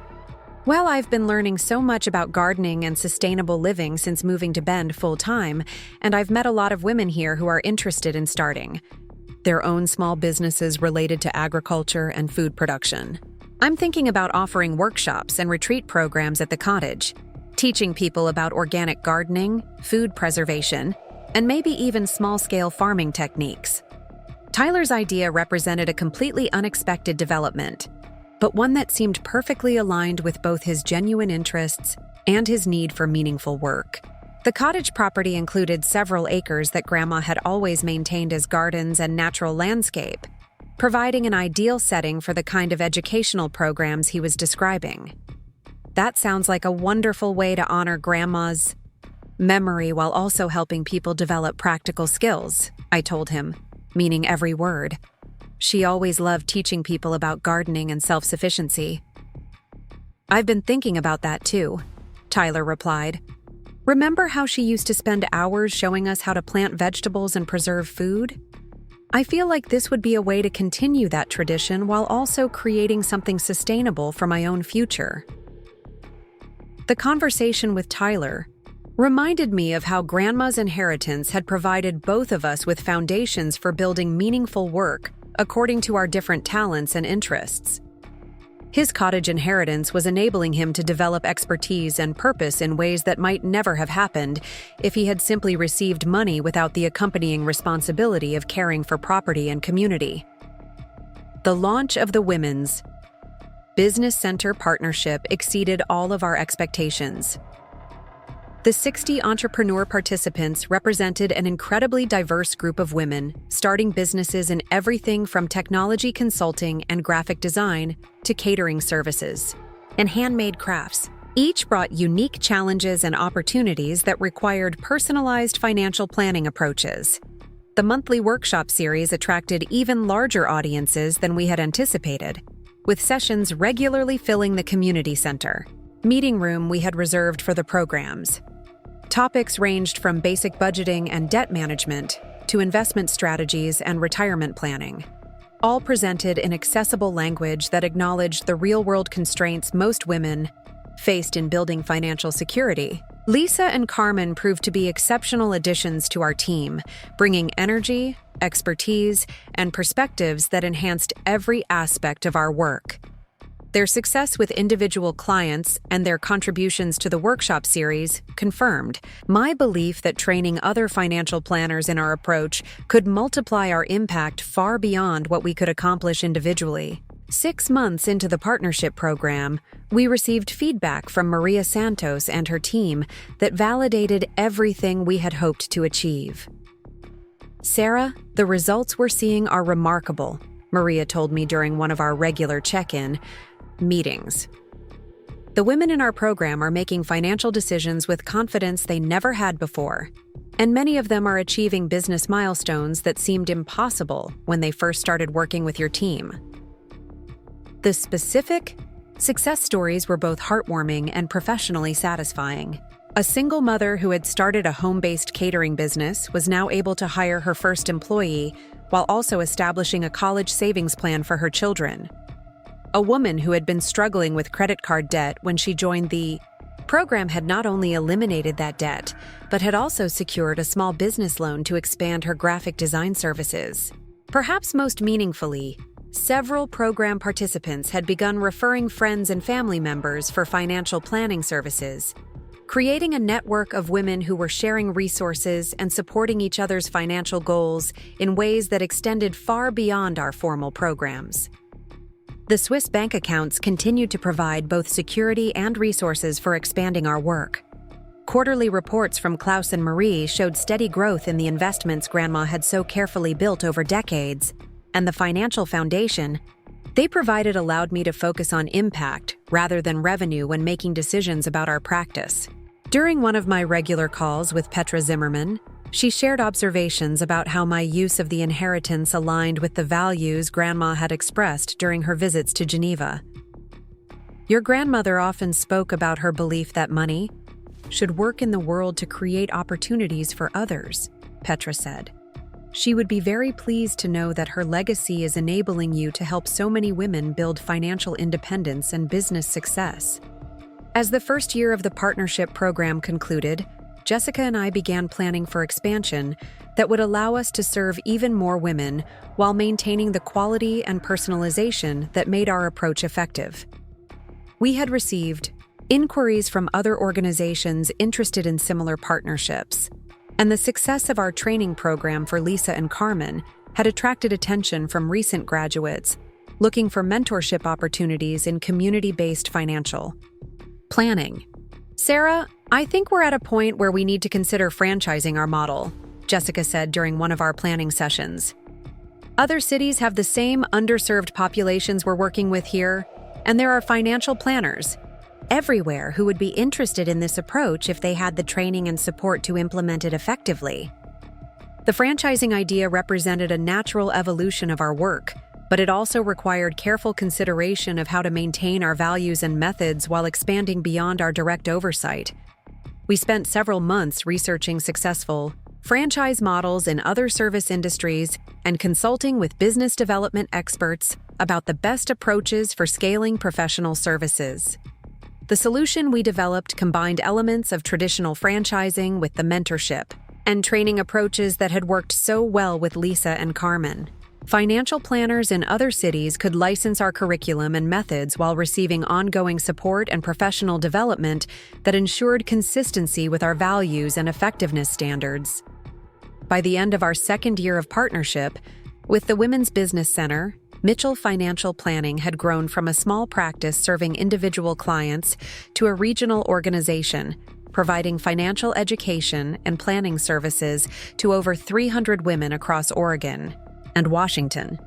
Well, I've been learning so much about gardening and sustainable living since moving to Bend full-time, and I've met a lot of women here who are interested in starting their own small businesses related to agriculture and food production. I'm thinking about offering workshops and retreat programs at the cottage, teaching people about organic gardening, food preservation, and maybe even small-scale farming techniques. Tyler's idea represented a completely unexpected development, but one that seemed perfectly aligned with both his genuine interests and his need for meaningful work. The cottage property included several acres that Grandma had always maintained as gardens and natural landscape, providing an ideal setting for the kind of educational programs he was describing. That sounds like a wonderful way to honor Grandma's memory while also helping people develop practical skills, I told him, meaning every word. She always loved teaching people about gardening and self-sufficiency. I've been thinking about that too, Tyler replied. Remember how she used to spend hours showing us how to plant vegetables and preserve food? I feel like this would be a way to continue that tradition while also creating something sustainable for my own future. The conversation with Tyler reminded me of how Grandma's inheritance had provided both of us with foundations for building meaningful work according to our different talents and interests. His cottage inheritance was enabling him to develop expertise and purpose in ways that might never have happened if he had simply received money without the accompanying responsibility of caring for property and community. The launch of the Women's Business Center partnership exceeded all of our expectations. The 60 entrepreneur participants represented an incredibly diverse group of women, starting businesses in everything from technology consulting and graphic design to catering services and handmade crafts. Each brought unique challenges and opportunities that required personalized financial planning approaches. The monthly workshop series attracted even larger audiences than we had anticipated, with sessions regularly filling the community center meeting room we had reserved for the programs. Topics ranged from basic budgeting and debt management to investment strategies and retirement planning, all presented in accessible language that acknowledged the real-world constraints most women faced in building financial security. Lisa and Carmen proved to be exceptional additions to our team, bringing energy, expertise, and perspectives that enhanced every aspect of our work. Their success with individual clients and their contributions to the workshop series confirmed my belief that training other financial planners in our approach could multiply our impact far beyond what we could accomplish individually. 6 months into the partnership program, we received feedback from Maria Santos and her team that validated everything we had hoped to achieve. "Sarah, the results we're seeing are remarkable," Maria told me during one of our regular check-in meetings. "The women in our program are making financial decisions with confidence they never had before, and many of them are achieving business milestones that seemed impossible when they first started working with your team." The specific success stories were both heartwarming and professionally satisfying. A single mother who had started a home-based catering business was now able to hire her first employee while also establishing a college savings plan for her children. A woman who had been struggling with credit card debt when she joined the program had not only eliminated that debt, but had also secured a small business loan to expand her graphic design services. Perhaps most meaningfully, several program participants had begun referring friends and family members for financial planning services, creating a network of women who were sharing resources and supporting each other's financial goals in ways that extended far beyond our formal programs. The Swiss bank accounts continued to provide both security and resources for expanding our work. Quarterly reports from Klaus and Marie showed steady growth in the investments Grandma had so carefully built over decades, and the financial foundation they provided allowed me to focus on impact rather than revenue when making decisions about our practice. During one of my regular calls with Petra Zimmerman, she shared observations about how my use of the inheritance aligned with the values Grandma had expressed during her visits to Geneva. "Your grandmother often spoke about her belief that money should work in the world to create opportunities for others," Petra said. "She would be very pleased to know that her legacy is enabling you to help so many women build financial independence and business success." As the first year of the partnership program concluded, Jessica and I began planning for expansion that would allow us to serve even more women while maintaining the quality and personalization that made our approach effective. We had received inquiries from other organizations interested in similar partnerships, and the success of our training program for Lisa and Carmen had attracted attention from recent graduates looking for mentorship opportunities in community-based financial planning. "Sarah, I think we're at a point where we need to consider franchising our model," Jessica said during one of our planning sessions. "Other cities have the same underserved populations we're working with here, and there are financial planners everywhere who would be interested in this approach if they had the training and support to implement it effectively." The franchising idea represented a natural evolution of our work, but it also required careful consideration of how to maintain our values and methods while expanding beyond our direct oversight. We spent several months researching successful franchise models in other service industries and consulting with business development experts about the best approaches for scaling professional services. The solution we developed combined elements of traditional franchising with the mentorship and training approaches that had worked so well with Lisa and Carmen. Financial planners in other cities could license our curriculum and methods while receiving ongoing support and professional development that ensured consistency with our values and effectiveness standards. By the end of our second year of partnership, with the Women's Business Center, Mitchell Financial Planning had grown from a small practice serving individual clients to a regional organization, providing financial education and planning services to over 300 women across Oregon and Washington.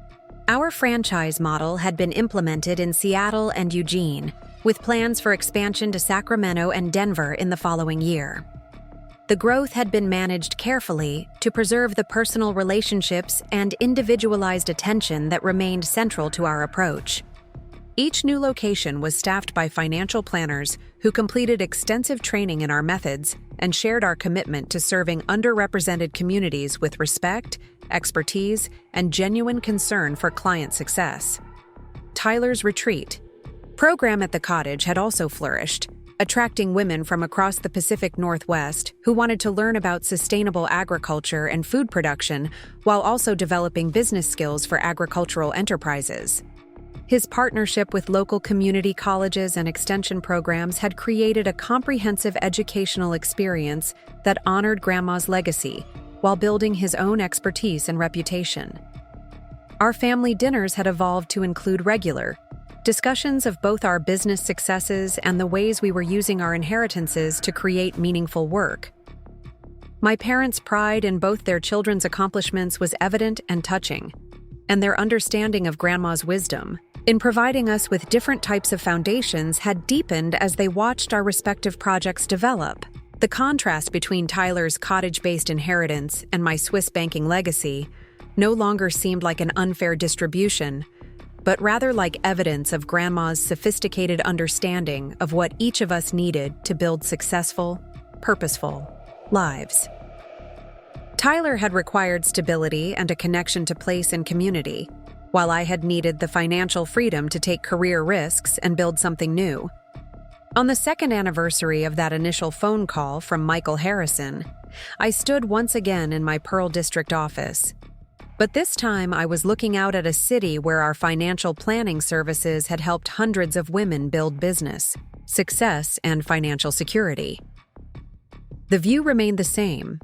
Our franchise model had been implemented in Seattle and Eugene, with plans for expansion to Sacramento and Denver in the following year. The growth had been managed carefully to preserve the personal relationships and individualized attention that remained central to our approach. Each new location was staffed by financial planners who completed extensive training in our methods and shared our commitment to serving underrepresented communities with respect, expertise, and genuine concern for client success. Tyler's Retreat program at the cottage had also flourished, attracting women from across the Pacific Northwest who wanted to learn about sustainable agriculture and food production while also developing business skills for agricultural enterprises. His partnership with local community colleges and extension programs had created a comprehensive educational experience that honored Grandma's legacy while building his own expertise and reputation. Our family dinners had evolved to include regular discussions of both our business successes and the ways we were using our inheritances to create meaningful work. My parents' pride in both their children's accomplishments was evident and touching, and their understanding of Grandma's wisdom in providing us with different types of foundations had deepened as they watched our respective projects develop. The contrast between Tyler's cottage-based inheritance and my Swiss banking legacy no longer seemed like an unfair distribution, but rather like evidence of Grandma's sophisticated understanding of what each of us needed to build successful, purposeful lives. Tyler had required stability and a connection to place and community, while I had needed the financial freedom to take career risks and build something new. On the second anniversary of that initial phone call from Michael Harrison, I stood once again in my Pearl District office. But this time I was looking out at a city where our financial planning services had helped hundreds of women build business, success, and financial security. The view remained the same,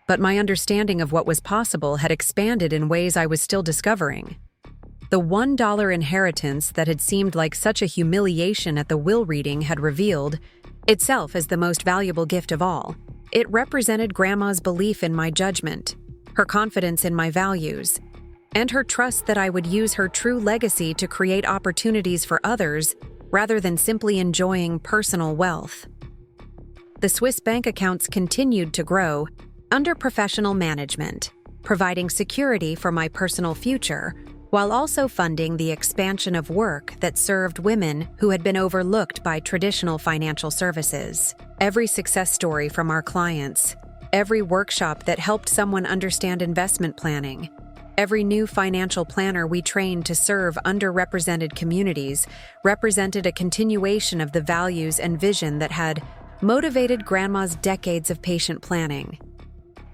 but my understanding of what was possible had expanded in ways I was still discovering. The $1 inheritance that had seemed like such a humiliation at the will reading had revealed itself as the most valuable gift of all. It represented Grandma's belief in my judgment, her confidence in my values, and her trust that I would use her true legacy to create opportunities for others rather than simply enjoying personal wealth. The Swiss bank accounts continued to grow under professional management, providing security for my personal future, while also funding the expansion of work that served women who had been overlooked by traditional financial services. Every success story from our clients, every workshop that helped someone understand investment planning, every new financial planner we trained to serve underrepresented communities represented a continuation of the values and vision that had motivated Grandma's decades of patient planning.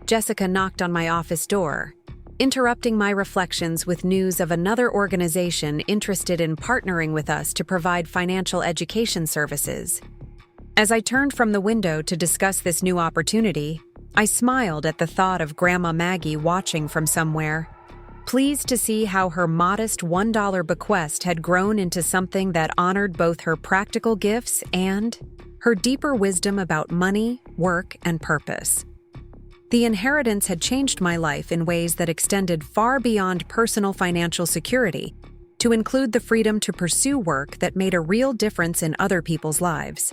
Jessica knocked on my office door, interrupting my reflections with news of another organization interested in partnering with us to provide financial education services. As I turned from the window to discuss this new opportunity, I smiled at the thought of Grandma Maggie watching from somewhere, pleased to see how her modest $1 bequest had grown into something that honored both her practical gifts and her deeper wisdom about money, work, and purpose. The inheritance had changed my life in ways that extended far beyond personal financial security, to include the freedom to pursue work that made a real difference in other people's lives.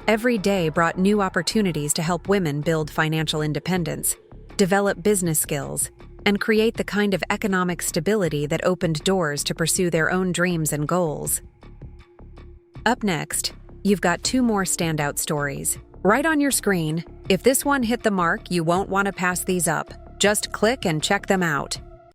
Every day brought new opportunities to help women build financial independence, develop business skills, and create the kind of economic stability that opened doors to pursue their own dreams and goals. Up next, you've got two more standout stories. Right on your screen. If this one hit the mark, you won't want to pass these up. Just click and check them out.